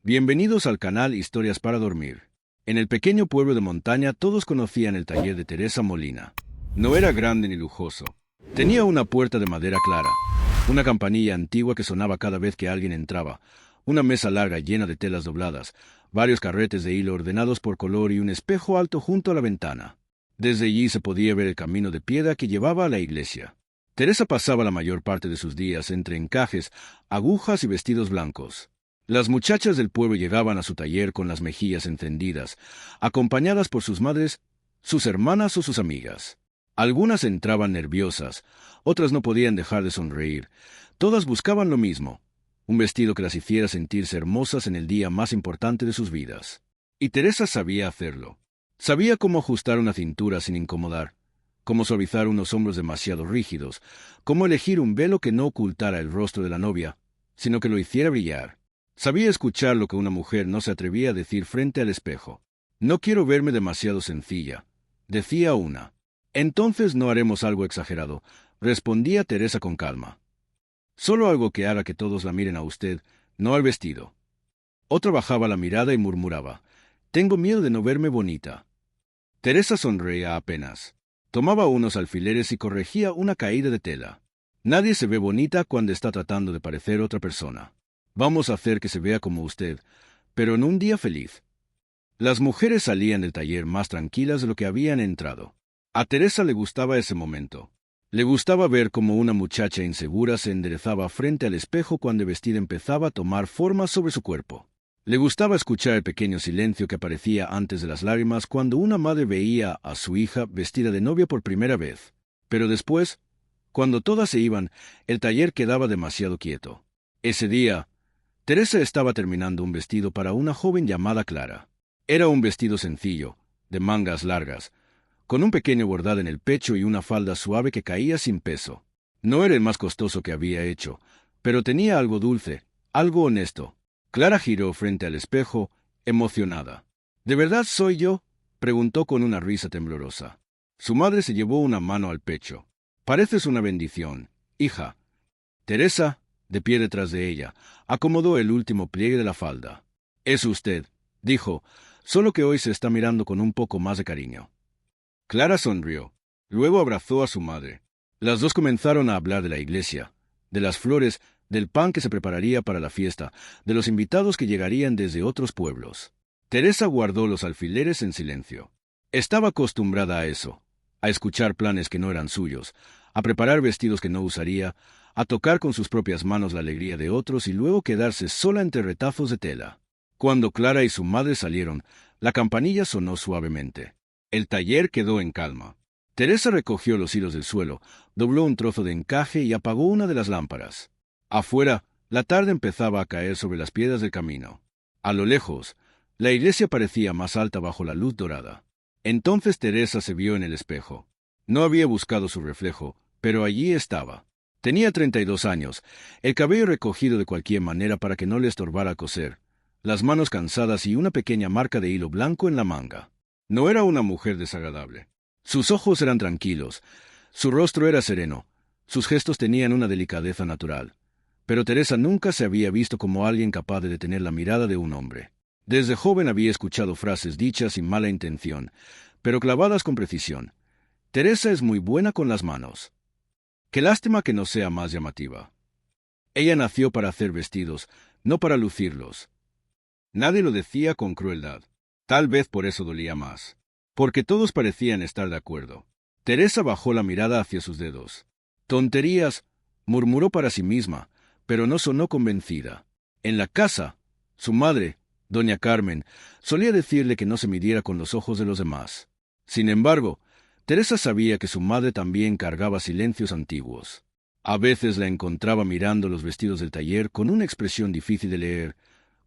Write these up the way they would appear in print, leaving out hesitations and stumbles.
Bienvenidos al canal Historias para Dormir. En el pequeño pueblo de montaña todos conocían el taller de Teresa Molina. No era grande ni lujoso. Tenía una puerta de madera clara, una campanilla antigua que sonaba cada vez que alguien entraba, una mesa larga llena de telas dobladas, varios carretes de hilo ordenados por color y un espejo alto junto a la ventana. Desde allí se podía ver el camino de piedra que llevaba a la iglesia. Teresa pasaba la mayor parte de sus días entre encajes, agujas y vestidos blancos. Las muchachas del pueblo llegaban a su taller con las mejillas encendidas, acompañadas por sus madres, sus hermanas o sus amigas. Algunas entraban nerviosas, otras no podían dejar de sonreír. Todas buscaban lo mismo, un vestido que las hiciera sentirse hermosas en el día más importante de sus vidas. Y Teresa sabía hacerlo. Sabía cómo ajustar una cintura sin incomodar, cómo suavizar unos hombros demasiado rígidos, cómo elegir un velo que no ocultara el rostro de la novia, sino que lo hiciera brillar. Sabía escuchar lo que una mujer no se atrevía a decir frente al espejo. «No quiero verme demasiado sencilla», decía una. «Entonces no haremos algo exagerado», respondía Teresa con calma. «Solo algo que haga que todos la miren a usted, no al vestido». Otra bajaba la mirada y murmuraba: «Tengo miedo de no verme bonita». Teresa sonreía apenas. Tomaba unos alfileres y corregía una caída de tela. «Nadie se ve bonita cuando está tratando de parecer otra persona. Vamos a hacer que se vea como usted, pero en un día feliz». Las mujeres salían del taller más tranquilas de lo que habían entrado. A Teresa le gustaba ese momento. Le gustaba ver cómo una muchacha insegura se enderezaba frente al espejo cuando el vestido empezaba a tomar forma sobre su cuerpo. Le gustaba escuchar el pequeño silencio que aparecía antes de las lágrimas cuando una madre veía a su hija vestida de novia por primera vez. Pero después, cuando todas se iban, el taller quedaba demasiado quieto. Ese día, Teresa estaba terminando un vestido para una joven llamada Clara. Era un vestido sencillo, de mangas largas, con un pequeño bordado en el pecho y una falda suave que caía sin peso. No era el más costoso que había hecho, pero tenía algo dulce, algo honesto. Clara giró frente al espejo, emocionada. «¿De verdad soy yo?», preguntó con una risa temblorosa. Su madre se llevó una mano al pecho. «Pareces una bendición, hija». Teresa, de pie detrás de ella, acomodó el último pliegue de la falda. «Es usted», dijo, «solo que hoy se está mirando con un poco más de cariño». Clara sonrió. Luego abrazó a su madre. Las dos comenzaron a hablar de la iglesia, de las flores, del pan que se prepararía para la fiesta, de los invitados que llegarían desde otros pueblos. Teresa guardó los alfileres en silencio. Estaba acostumbrada a eso, a escuchar planes que no eran suyos, a preparar vestidos que no usaría, a tocar con sus propias manos la alegría de otros y luego quedarse sola entre retazos de tela. Cuando Clara y su madre salieron, la campanilla sonó suavemente. El taller quedó en calma. Teresa recogió los hilos del suelo, dobló un trozo de encaje y apagó una de las lámparas. Afuera, la tarde empezaba a caer sobre las piedras del camino. A lo lejos, la iglesia parecía más alta bajo la luz dorada. Entonces Teresa se vio en el espejo. No había buscado su reflejo, pero allí estaba. Tenía 32 años, el cabello recogido de cualquier manera para que no le estorbara coser, las manos cansadas y una pequeña marca de hilo blanco en la manga. No era una mujer desagradable. Sus ojos eran tranquilos, su rostro era sereno, sus gestos tenían una delicadeza natural. Pero Teresa nunca se había visto como alguien capaz de detener la mirada de un hombre. Desde joven había escuchado frases dichas sin mala intención, pero clavadas con precisión. «Teresa es muy buena con las manos. Qué lástima que no sea más llamativa». Ella nació para hacer vestidos, no para lucirlos. Nadie lo decía con crueldad. Tal vez por eso dolía más. Porque todos parecían estar de acuerdo. Teresa bajó la mirada hacia sus dedos. «Tonterías», murmuró para sí misma, pero no sonó convencida. En la casa, su madre, doña Carmen, solía decirle que no se midiera con los ojos de los demás. Sin embargo, Teresa sabía que su madre también cargaba silencios antiguos. A veces la encontraba mirando los vestidos del taller con una expresión difícil de leer,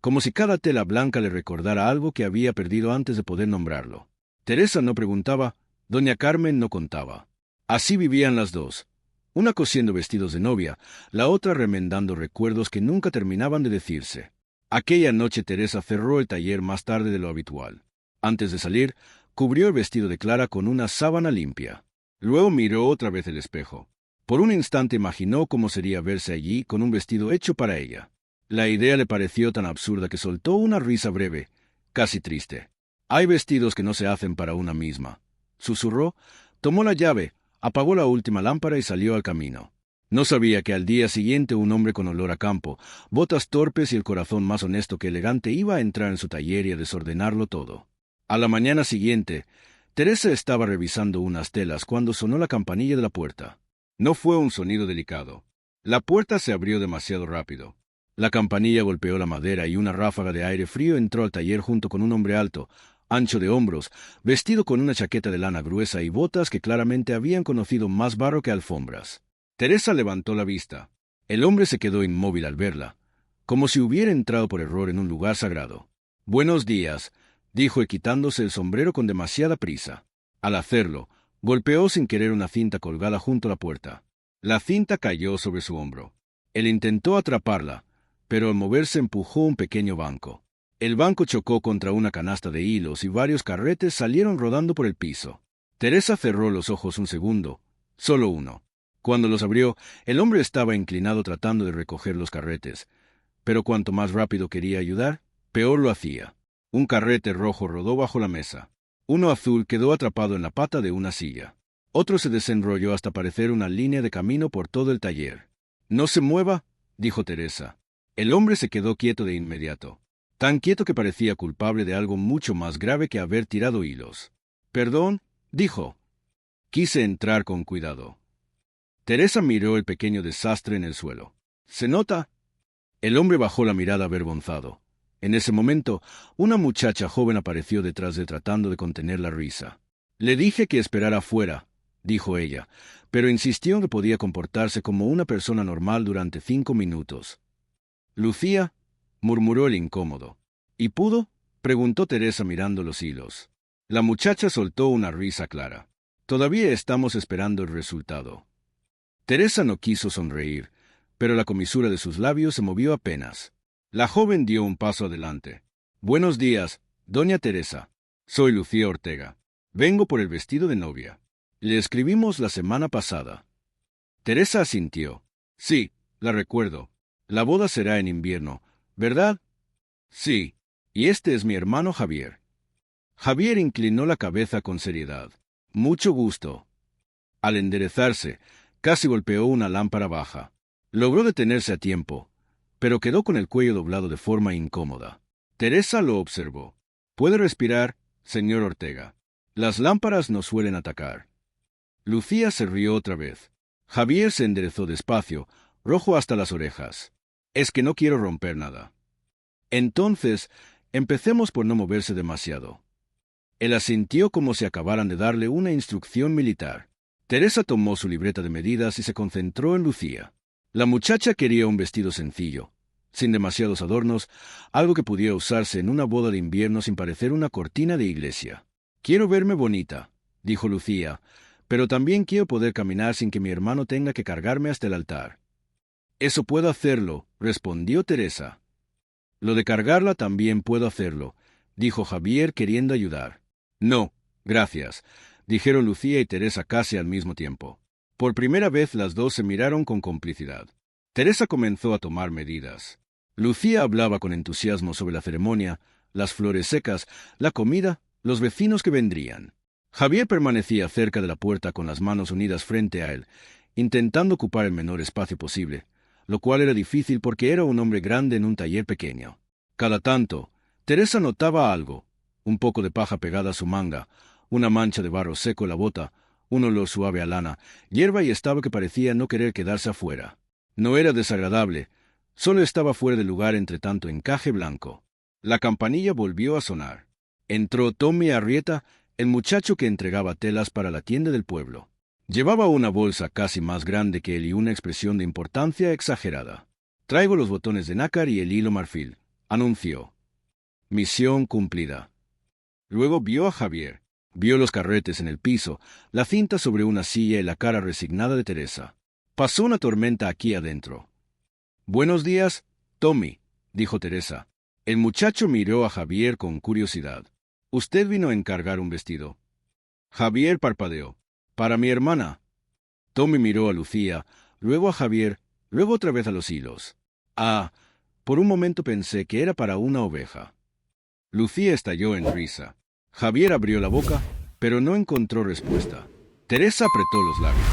como si cada tela blanca le recordara algo que había perdido antes de poder nombrarlo. Teresa no preguntaba, doña Carmen no contaba. Así vivían las dos, una cosiendo vestidos de novia, la otra remendando recuerdos que nunca terminaban de decirse. Aquella noche Teresa cerró el taller más tarde de lo habitual. Antes de salir, cubrió el vestido de Clara con una sábana limpia. Luego miró otra vez el espejo. Por un instante imaginó cómo sería verse allí con un vestido hecho para ella. La idea le pareció tan absurda que soltó una risa breve, casi triste. Hay vestidos que no se hacen para una misma. Susurró, tomó la llave, apagó la última lámpara y salió al camino. No sabía que al día siguiente un hombre con olor a campo, botas torpes y el corazón más honesto que elegante iba a entrar en su taller y a desordenarlo todo. A la mañana siguiente, Teresa estaba revisando unas telas cuando sonó la campanilla de la puerta. No fue un sonido delicado. La puerta se abrió demasiado rápido. La campanilla golpeó la madera y una ráfaga de aire frío entró al taller junto con un hombre alto, ancho de hombros, vestido con una chaqueta de lana gruesa y botas que claramente habían conocido más barro que alfombras. Teresa levantó la vista. El hombre se quedó inmóvil al verla, como si hubiera entrado por error en un lugar sagrado. «Buenos días», dijo quitándose el sombrero con demasiada prisa. Al hacerlo, golpeó sin querer una cinta colgada junto a la puerta. La cinta cayó sobre su hombro. Él intentó atraparla, pero al moverse empujó un pequeño banco. El banco chocó contra una canasta de hilos y varios carretes salieron rodando por el piso. Teresa cerró los ojos un segundo, solo uno. Cuando los abrió, el hombre estaba inclinado tratando de recoger los carretes, pero cuanto más rápido quería ayudar, peor lo hacía. Un carrete rojo rodó bajo la mesa. Uno azul quedó atrapado en la pata de una silla. Otro se desenrolló hasta parecer una línea de camino por todo el taller. «No se mueva», dijo Teresa. El hombre se quedó quieto de inmediato, tan quieto que parecía culpable de algo mucho más grave que haber tirado hilos. «Perdón», dijo. «Quise entrar con cuidado». Teresa miró el pequeño desastre en el suelo. «¿Se nota?» El hombre bajó la mirada avergonzado. En ese momento, una muchacha joven apareció detrás de él tratando de contener la risa. «Le dije que esperara afuera», dijo ella, pero insistió en que podía comportarse como una persona normal durante 5 minutos. «Lucía», murmuró el incómodo. «¿Y pudo?», preguntó Teresa mirando los hilos. La muchacha soltó una risa clara. «Todavía estamos esperando el resultado». Teresa no quiso sonreír, pero la comisura de sus labios se movió apenas. La joven dio un paso adelante. «Buenos días, doña Teresa. Soy Lucía Ortega. Vengo por el vestido de novia. Le escribimos la semana pasada». Teresa asintió. «Sí, la recuerdo. La boda será en invierno, ¿verdad?» «Sí, y este es mi hermano Javier». Javier inclinó la cabeza con seriedad. «Mucho gusto». Al enderezarse, casi golpeó una lámpara baja. Logró detenerse a tiempo, pero quedó con el cuello doblado de forma incómoda. Teresa lo observó. «¿Puede respirar, señor Ortega? Las lámparas no suelen atacar». Lucía se rió otra vez. Javier se enderezó despacio, rojo hasta las orejas. «Es que no quiero romper nada». «Entonces, empecemos por no moverse demasiado». Él asintió como si acabaran de darle una instrucción militar. Teresa tomó su libreta de medidas y se concentró en Lucía. La muchacha quería un vestido sencillo, sin demasiados adornos, algo que pudiera usarse en una boda de invierno sin parecer una cortina de iglesia. «Quiero verme bonita», dijo Lucía, «pero también quiero poder caminar sin que mi hermano tenga que cargarme hasta el altar». «Eso puedo hacerlo», respondió Teresa. «Lo de cargarla también puedo hacerlo», dijo Javier queriendo ayudar. «No, gracias», dijeron Lucía y Teresa casi al mismo tiempo. Por primera vez las dos se miraron con complicidad. Teresa comenzó a tomar medidas. Lucía hablaba con entusiasmo sobre la ceremonia, las flores secas, la comida, los vecinos que vendrían. Javier permanecía cerca de la puerta con las manos unidas frente a él, intentando ocupar el menor espacio posible, lo cual era difícil porque era un hombre grande en un taller pequeño. Cada tanto, Teresa notaba algo, un poco de paja pegada a su manga, una mancha de barro seco en la bota, un olor suave a lana, hierba y estaba que parecía no querer quedarse afuera. No era desagradable, solo estaba fuera de lugar entre tanto encaje blanco. La campanilla volvió a sonar. Entró Tommy Arrieta, el muchacho que entregaba telas para la tienda del pueblo. Llevaba una bolsa casi más grande que él y una expresión de importancia exagerada. «Traigo los botones de nácar y el hilo marfil», anunció. «Misión cumplida». Luego vio a Javier. Vio los carretes en el piso, la cinta sobre una silla y la cara resignada de Teresa. «Pasó una tormenta aquí adentro». «Buenos días, Tommy», dijo Teresa. El muchacho miró a Javier con curiosidad. «¿Usted vino a encargar un vestido?» Javier parpadeó. «Para mi hermana». Tommy miró a Lucía, luego a Javier, luego otra vez a los hilos. «Ah, Por un momento pensé que era para una oveja. Lucía estalló en risa. Javier abrió la boca, pero no encontró respuesta. Teresa apretó los labios.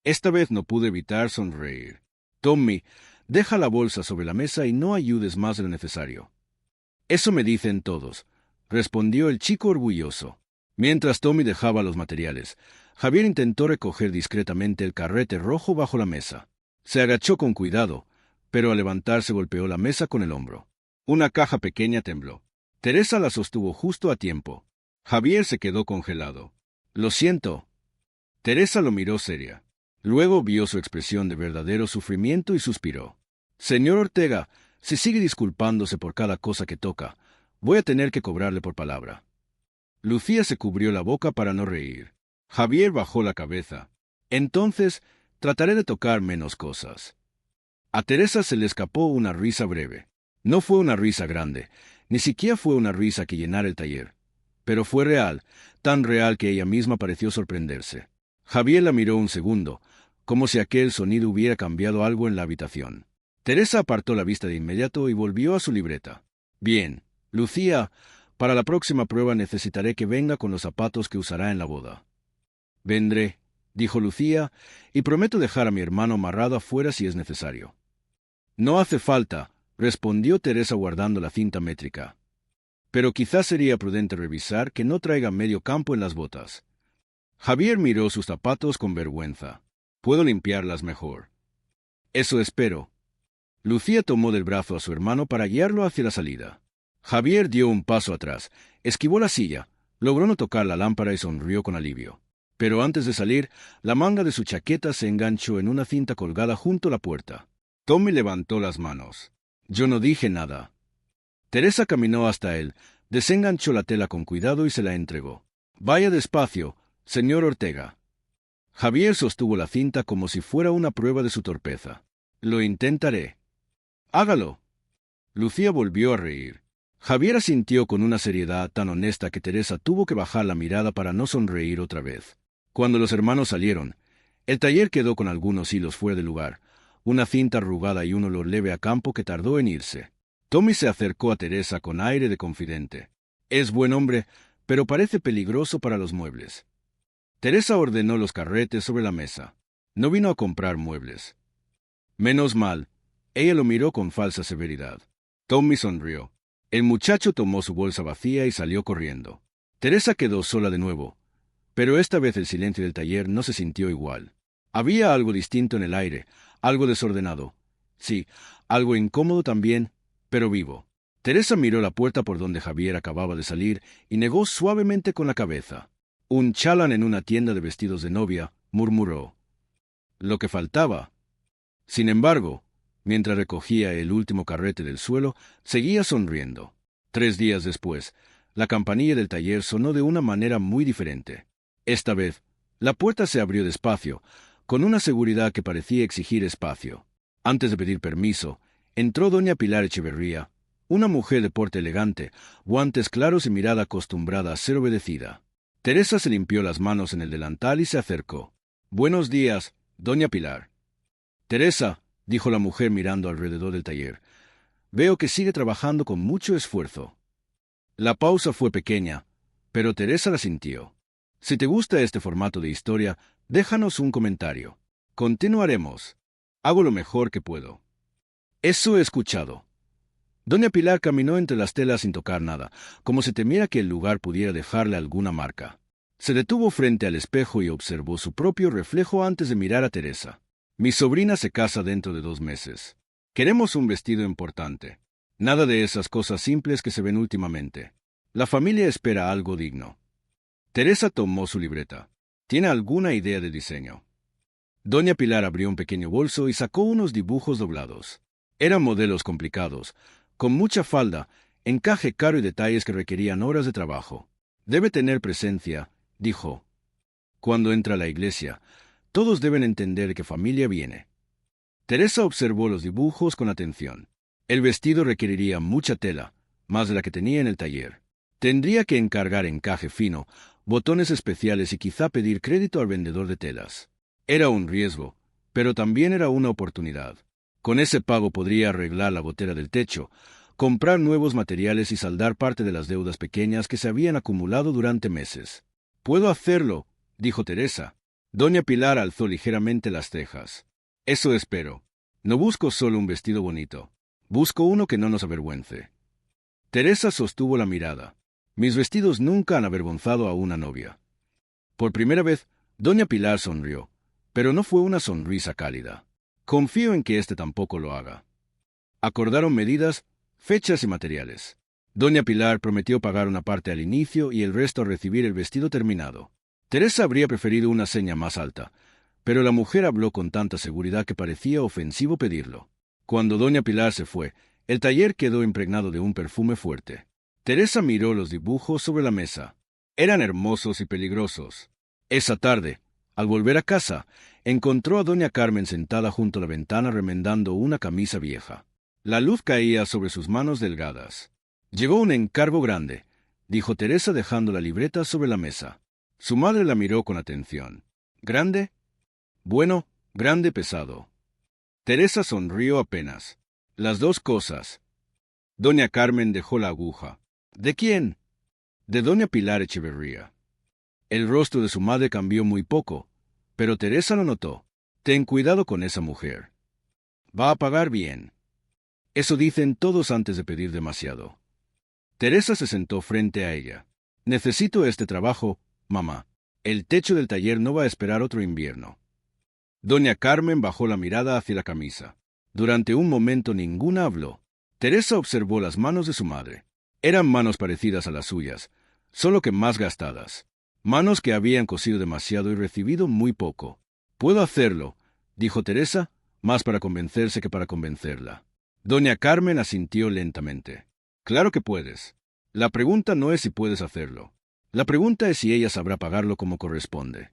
Esta vez no pude evitar sonreír. Tommy, deja la bolsa sobre la mesa y no ayudes más de lo necesario. Eso me dicen todos, respondió el chico orgulloso. Mientras Tommy dejaba los materiales, Javier intentó recoger discretamente el carrete rojo bajo la mesa. Se agachó con cuidado, pero al levantarse golpeó la mesa con el hombro. Una caja pequeña tembló. Teresa la sostuvo justo a tiempo. Javier se quedó congelado. Lo siento. Teresa lo miró seria. Luego vio su expresión de verdadero sufrimiento y suspiró. Señor Ortega, si sigue disculpándose por cada cosa que toca, voy a tener que cobrarle por palabra. Lucía se cubrió la boca para no reír. Javier bajó la cabeza. Entonces, trataré de tocar menos cosas. A Teresa se le escapó una risa breve. No fue una risa grande, ni siquiera fue una risa que llenara el taller. Pero fue real, tan real que ella misma pareció sorprenderse. Javier la miró un segundo, como si aquel sonido hubiera cambiado algo en la habitación. Teresa apartó la vista de inmediato y volvió a su libreta. Bien, Lucía, para la próxima prueba necesitaré que venga con los zapatos que usará en la boda. Vendré, dijo Lucía, y prometo dejar a mi hermano amarrado afuera si es necesario. No hace falta, respondió Teresa guardando la cinta métrica. Pero quizás sería prudente revisar que no traiga medio campo en las botas. Javier miró sus zapatos con vergüenza. Puedo limpiarlas mejor. Eso espero. Lucía tomó del brazo a su hermano para guiarlo hacia la salida. Javier dio un paso atrás, esquivó la silla, logró no tocar la lámpara y sonrió con alivio. Pero antes de salir, la manga de su chaqueta se enganchó en una cinta colgada junto a la puerta. Tommy levantó las manos. Yo no dije nada. Teresa caminó hasta él, desenganchó la tela con cuidado y se la entregó. Vaya despacio, señor Ortega. Javier sostuvo la cinta como si fuera una prueba de su torpeza. Lo intentaré. Hágalo. Lucía volvió a reír. Javier asintió con una seriedad tan honesta que Teresa tuvo que bajar la mirada para no sonreír otra vez. Cuando los hermanos salieron, el taller quedó con algunos hilos fuera de lugar, una cinta arrugada y un olor leve a campo que tardó en irse. Tommy se acercó a Teresa con aire de confidente. Es buen hombre, pero parece peligroso para los muebles. Teresa ordenó los carretes sobre la mesa. No vino a comprar muebles. Menos mal. Ella lo miró con falsa severidad. Tommy sonrió. El muchacho tomó su bolsa vacía y salió corriendo. Teresa quedó sola de nuevo, pero esta vez el silencio del taller no se sintió igual. Había algo distinto en el aire, algo desordenado. Sí, algo incómodo también, pero vivo. Teresa miró la puerta por donde Javier acababa de salir y negó suavemente con la cabeza. Un chalán en una tienda de vestidos de novia, murmuró. Lo que faltaba. Sin embargo, mientras recogía el último carrete del suelo, seguía sonriendo. 3 días después, la campanilla del taller sonó de una manera muy diferente. Esta vez, la puerta se abrió despacio, con una seguridad que parecía exigir espacio. Antes de pedir permiso, entró doña Pilar Echeverría, una mujer de porte elegante, guantes claros y mirada acostumbrada a ser obedecida. Teresa se limpió las manos en el delantal y se acercó. «Buenos días, doña Pilar». «Teresa», dijo la mujer mirando alrededor del taller, «veo que sigue trabajando con mucho esfuerzo». La pausa fue pequeña, pero Teresa la sintió. «Si te gusta este formato de historia, déjanos un comentario. Continuaremos. Hago lo mejor que puedo». «Eso he escuchado». Doña Pilar caminó entre las telas sin tocar nada, como si temiera que el lugar pudiera dejarle alguna marca. Se detuvo frente al espejo y observó su propio reflejo antes de mirar a Teresa. «Mi sobrina se casa dentro de 2 meses. Queremos un vestido importante. Nada de esas cosas simples que se ven últimamente. La familia espera algo digno». Teresa tomó su libreta. «¿Tiene alguna idea de diseño?» Doña Pilar abrió un pequeño bolso y sacó unos dibujos doblados. Eran modelos complicados, con mucha falda, encaje caro y detalles que requerían horas de trabajo. «Debe tener presencia», dijo. «Cuando entra a la iglesia, todos deben entender qué familia viene». Teresa observó los dibujos con atención. El vestido requeriría mucha tela, más de la que tenía en el taller. Tendría que encargar encaje fino, botones especiales y quizá pedir crédito al vendedor de telas. Era un riesgo, pero también era una oportunidad. Con ese pago podría arreglar la gotera del techo, comprar nuevos materiales y saldar parte de las deudas pequeñas que se habían acumulado durante meses. «Puedo hacerlo», dijo Teresa. Doña Pilar alzó ligeramente las cejas. «Eso espero. No busco solo un vestido bonito. Busco uno que no nos avergüence». Teresa sostuvo la mirada. «Mis vestidos nunca han avergonzado a una novia». Por primera vez, doña Pilar sonrió, pero no fue una sonrisa cálida. «Confío en que éste tampoco lo haga». Acordaron medidas, fechas y materiales. Doña Pilar prometió pagar una parte al inicio y el resto al recibir el vestido terminado. Teresa habría preferido una seña más alta, pero la mujer habló con tanta seguridad que parecía ofensivo pedirlo. Cuando doña Pilar se fue, el taller quedó impregnado de un perfume fuerte. Teresa miró los dibujos sobre la mesa. Eran hermosos y peligrosos. Esa tarde, al volver a casa, encontró a doña Carmen sentada junto a la ventana remendando una camisa vieja. La luz caía sobre sus manos delgadas. «Llegó un encargo grande», dijo Teresa dejando la libreta sobre la mesa. Su madre la miró con atención. «¿Grande?» «Bueno, grande pesado». Teresa sonrió apenas. «Las dos cosas». Doña Carmen dejó la aguja. «¿De quién?» «De doña Pilar Echeverría». El rostro de su madre cambió muy poco, pero Teresa lo notó. «Ten cuidado con esa mujer. Va a pagar bien». Eso dicen todos antes de pedir demasiado. Teresa se sentó frente a ella. «Necesito este trabajo, mamá. El techo del taller no va a esperar otro invierno». Doña Carmen bajó la mirada hacia la camisa. Durante un momento ninguna habló. Teresa observó las manos de su madre. Eran manos parecidas a las suyas, solo que más gastadas. Manos que habían cosido demasiado y recibido muy poco. «Puedo hacerlo», dijo Teresa, más para convencerse que para convencerla. Doña Carmen asintió lentamente. «Claro que puedes. La pregunta no es si puedes hacerlo. La pregunta es si ella sabrá pagarlo como corresponde».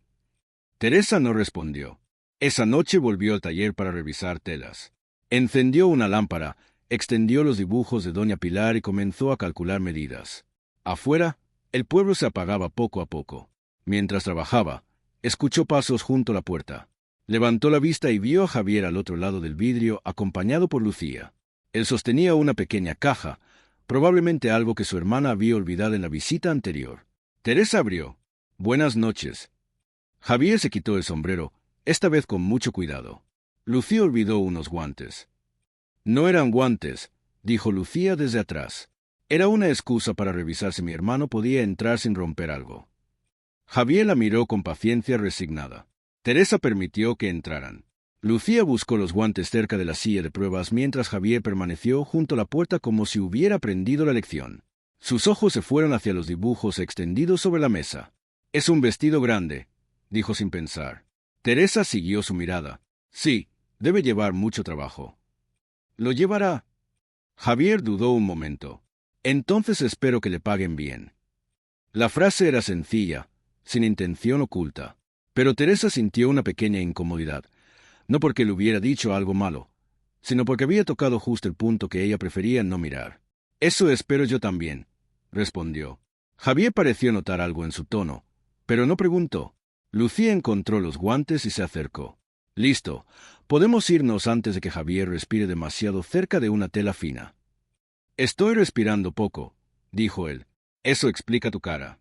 Teresa no respondió. Esa noche volvió al taller para revisar telas. Encendió una lámpara, extendió los dibujos de doña Pilar y comenzó a calcular medidas. Afuera, el pueblo se apagaba poco a poco. Mientras trabajaba, escuchó pasos junto a la puerta. Levantó la vista y vio a Javier al otro lado del vidrio, acompañado por Lucía. Él sostenía una pequeña caja, probablemente algo que su hermana había olvidado en la visita anterior. Teresa abrió. «Buenas noches». Javier se quitó el sombrero, esta vez con mucho cuidado. Lucía olvidó unos guantes. «No eran guantes», dijo Lucía desde atrás. «Era una excusa para revisar si mi hermano podía entrar sin romper algo». Javier la miró con paciencia resignada. Teresa permitió que entraran. Lucía buscó los guantes cerca de la silla de pruebas mientras Javier permaneció junto a la puerta como si hubiera aprendido la lección. Sus ojos se fueron hacia los dibujos extendidos sobre la mesa. «Es un vestido grande», dijo sin pensar. Teresa siguió su mirada. «Sí, debe llevar mucho trabajo». «¿Lo llevará?» Javier dudó un momento. «Entonces espero que le paguen bien». La frase era sencilla, sin intención oculta. Pero Teresa sintió una pequeña incomodidad. No porque le hubiera dicho algo malo, sino porque había tocado justo el punto que ella prefería no mirar. «Eso espero yo también», respondió. Javier pareció notar algo en su tono, pero no preguntó. Lucía encontró los guantes y se acercó. «Listo. Podemos irnos antes de que Javier respire demasiado cerca de una tela fina». «Estoy respirando poco», dijo él. «Eso explica tu cara».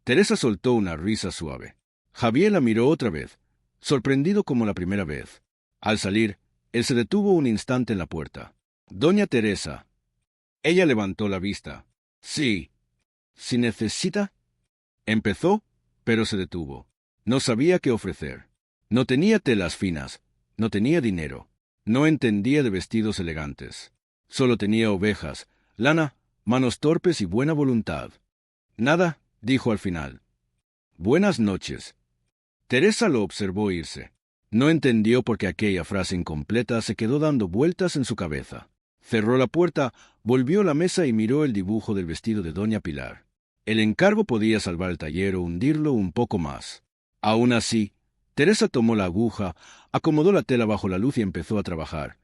Teresa soltó una risa suave. Javier la miró otra vez, sorprendido como la primera vez. Al salir, él se detuvo un instante en la puerta. «Doña Teresa». Ella levantó la vista. «Sí». «¿Si necesita?» Empezó, pero se detuvo. No sabía qué ofrecer. No tenía telas finas, no tenía dinero, no entendía de vestidos elegantes. Solo tenía ovejas, lana, manos torpes y buena voluntad. «Nada», dijo al final. «Buenas noches». Teresa lo observó irse. No entendió por qué aquella frase incompleta se quedó dando vueltas en su cabeza. Cerró la puerta, volvió a la mesa y miró el dibujo del vestido de doña Pilar. El encargo podía salvar el taller o hundirlo un poco más. Aún así, Teresa tomó la aguja, acomodó la tela bajo la luz y empezó a trabajar,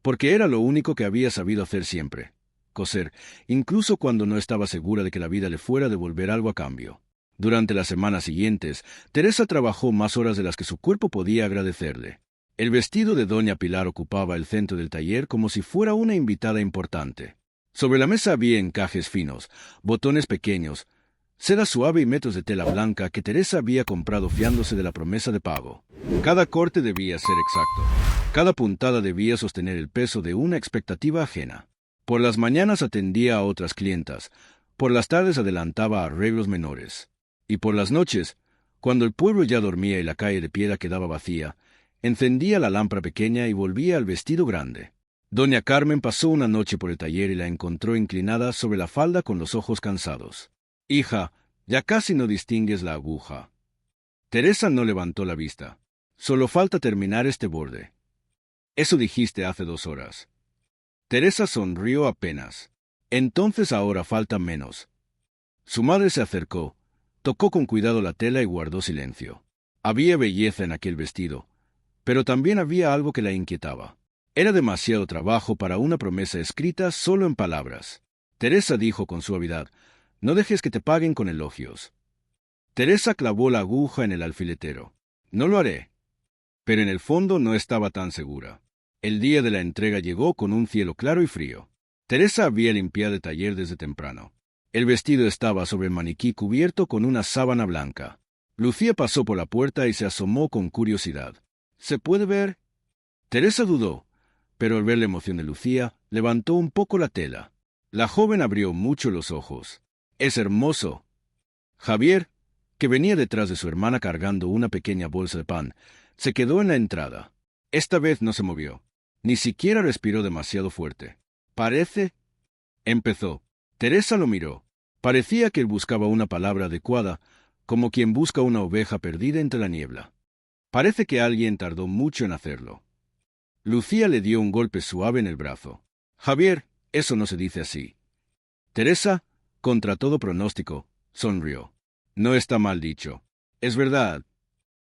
porque era lo único que había sabido hacer siempre: coser, incluso cuando no estaba segura de que la vida le fuera a devolver algo a cambio. Durante las semanas siguientes, Teresa trabajó más horas de las que su cuerpo podía agradecerle. El vestido de doña Pilar ocupaba el centro del taller como si fuera una invitada importante. Sobre la mesa había encajes finos, botones pequeños, seda suave y metros de tela blanca que Teresa había comprado fiándose de la promesa de pago. Cada corte debía ser exacto. Cada puntada debía sostener el peso de una expectativa ajena. Por las mañanas atendía a otras clientas, por las tardes adelantaba arreglos menores. Y por las noches, cuando el pueblo ya dormía y la calle de piedra quedaba vacía, encendía la lámpara pequeña y volvía al vestido grande. Doña Carmen pasó una noche por el taller y la encontró inclinada sobre la falda con los ojos cansados. «Hija, ya casi no distingues la aguja». Teresa no levantó la vista. «Solo falta terminar este borde». «Eso dijiste hace 2 horas». Teresa sonrió apenas. «Entonces ahora falta menos». Su madre se acercó, tocó con cuidado la tela y guardó silencio. Había belleza en aquel vestido, pero también había algo que la inquietaba. Era demasiado trabajo para una promesa escrita solo en palabras. Teresa dijo con suavidad: «No dejes que te paguen con elogios». Teresa clavó la aguja en el alfiletero. «No lo haré». Pero en el fondo no estaba tan segura. El día de la entrega llegó con un cielo claro y frío. Teresa había limpiado el taller desde temprano. El vestido estaba sobre el maniquí cubierto con una sábana blanca. Lucía pasó por la puerta y se asomó con curiosidad. «¿Se puede ver?» Teresa dudó, pero al ver la emoción de Lucía, levantó un poco la tela. La joven abrió mucho los ojos. «Es hermoso». Javier, que venía detrás de su hermana cargando una pequeña bolsa de pan, se quedó en la entrada. Esta vez no se movió. Ni siquiera respiró demasiado fuerte. «Parece...» empezó. Teresa lo miró. Parecía que él buscaba una palabra adecuada, como quien busca una oveja perdida entre la niebla. «Parece que alguien tardó mucho en hacerlo». Lucía le dio un golpe suave en el brazo. «Javier, eso no se dice así». Teresa, contra todo pronóstico, sonrió. «No está mal dicho. Es verdad».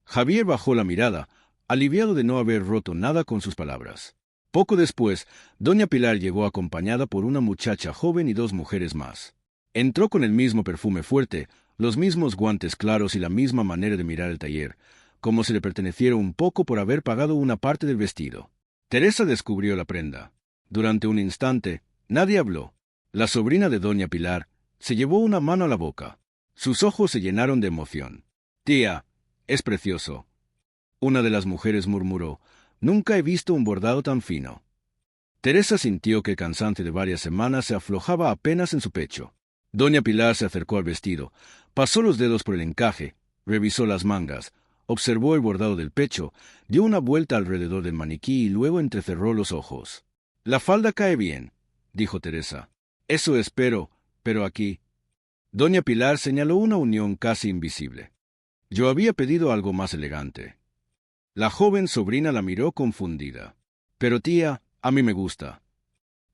Javier bajó la mirada, aliviado de no haber roto nada con sus palabras. Poco después, doña Pilar llegó acompañada por una muchacha joven y 2 mujeres más. Entró con el mismo perfume fuerte, los mismos guantes claros y la misma manera de mirar el taller, como si le perteneciera un poco por haber pagado una parte del vestido. Teresa descubrió la prenda. Durante un instante, nadie habló. La sobrina de doña Pilar se llevó una mano a la boca. Sus ojos se llenaron de emoción. «Tía, es precioso». Una de las mujeres murmuró: «Nunca he visto un bordado tan fino». Teresa sintió que el cansancio de varias semanas se aflojaba apenas en su pecho. Doña Pilar se acercó al vestido, pasó los dedos por el encaje, revisó las mangas, observó el bordado del pecho, dio una vuelta alrededor del maniquí y luego entrecerró los ojos. «La falda cae bien», dijo Teresa. «Eso espero, pero aquí...». Doña Pilar señaló una unión casi invisible. «Yo había pedido algo más elegante». La joven sobrina la miró confundida. «Pero tía, a mí me gusta».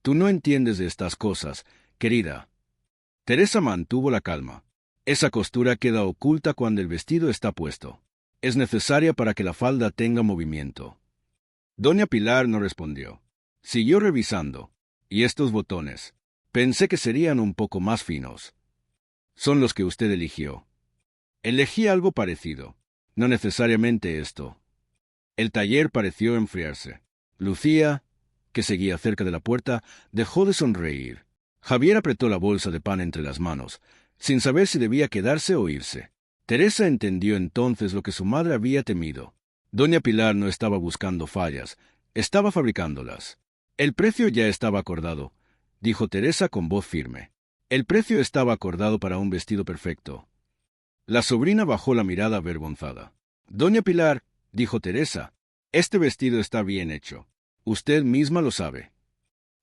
«Tú no entiendes de estas cosas, querida». Teresa mantuvo la calma. «Esa costura queda oculta cuando el vestido está puesto. Es necesaria para que la falda tenga movimiento». Doña Pilar no respondió. Siguió revisando. «Y estos botones. Pensé que serían un poco más finos». «Son los que usted eligió». «Elegí algo parecido. No necesariamente esto». El taller pareció enfriarse. Lucía, que seguía cerca de la puerta, dejó de sonreír. Javier apretó la bolsa de pan entre las manos, sin saber si debía quedarse o irse. Teresa entendió entonces lo que su madre había temido. Doña Pilar no estaba buscando fallas, estaba fabricándolas. «El precio ya estaba acordado», dijo Teresa con voz firme. «El precio estaba acordado para un vestido perfecto». La sobrina bajó la mirada avergonzada. «Doña Pilar», dijo Teresa, «este vestido está bien hecho. Usted misma lo sabe».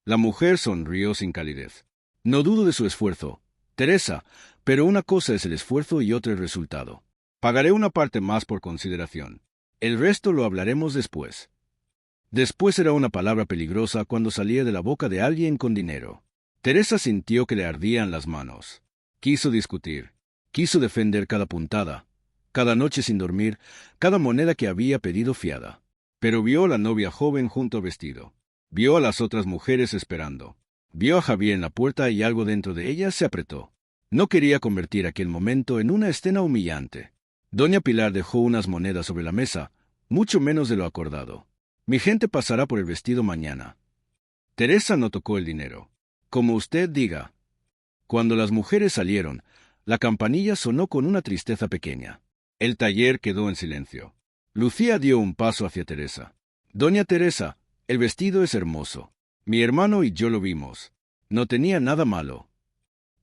La mujer sonrió sin calidez. «No dudo de su esfuerzo, Teresa, pero una cosa es el esfuerzo y otra el resultado. Pagaré una parte más por consideración. El resto lo hablaremos después». Después era una palabra peligrosa cuando salía de la boca de alguien con dinero. Teresa sintió que le ardían las manos. Quiso discutir. Quiso defender cada puntada, cada noche sin dormir, cada moneda que había pedido fiada. Pero vio a la novia joven junto al vestido. Vio a las otras mujeres esperando. Vio a Javier en la puerta y algo dentro de ella se apretó. No quería convertir aquel momento en una escena humillante. Doña Pilar dejó unas monedas sobre la mesa, mucho menos de lo acordado. Mi gente pasará por el vestido mañana. Teresa no tocó el dinero. Como usted diga. Cuando las mujeres salieron, la campanilla sonó con una tristeza pequeña. El taller quedó en silencio. Lucía dio un paso hacia Teresa. Doña Teresa, el vestido es hermoso. Mi hermano y yo lo vimos. No tenía nada malo.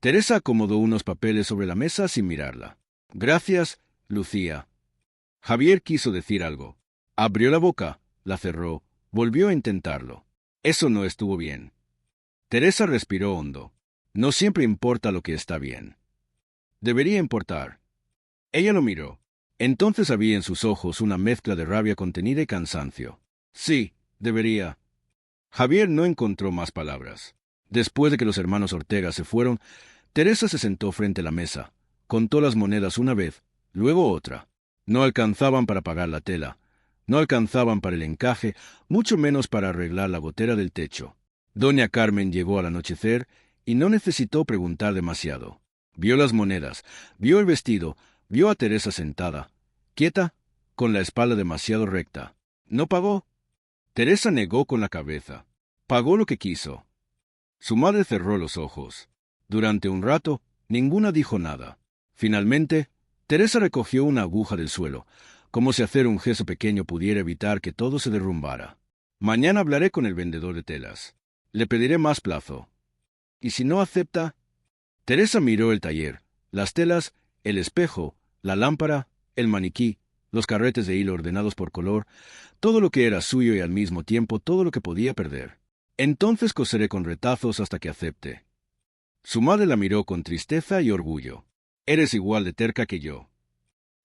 Teresa acomodó unos papeles sobre la mesa sin mirarla. Gracias, Lucía. Javier quiso decir algo. Abrió la boca, la cerró, volvió a intentarlo. Eso no estuvo bien. Teresa respiró hondo. No siempre importa lo que está bien. Debería importar. Ella lo miró. Entonces había en sus ojos una mezcla de rabia contenida y cansancio. Sí, debería. Javier no encontró más palabras. Después de que los hermanos Ortega se fueron, Teresa se sentó frente a la mesa, contó las monedas una vez, luego otra. No alcanzaban para pagar la tela, no alcanzaban para el encaje, mucho menos para arreglar la gotera del techo. Doña Carmen llegó al anochecer y no necesitó preguntar demasiado. Vio las monedas, vio el vestido, vio a Teresa sentada, quieta, con la espalda demasiado recta. ¿No pagó? Teresa negó con la cabeza. Pagó lo que quiso. Su madre cerró los ojos. Durante un rato, ninguna dijo nada. Finalmente, Teresa recogió una aguja del suelo, como si hacer un gesto pequeño pudiera evitar que todo se derrumbara. Mañana hablaré con el vendedor de telas. Le pediré más plazo. ¿Y si no acepta? Teresa miró el taller, las telas, el espejo, la lámpara, el maniquí, los carretes de hilo ordenados por color, todo lo que era suyo y al mismo tiempo todo lo que podía perder. Entonces coseré con retazos hasta que acepte. Su madre la miró con tristeza y orgullo. Eres igual de terca que yo.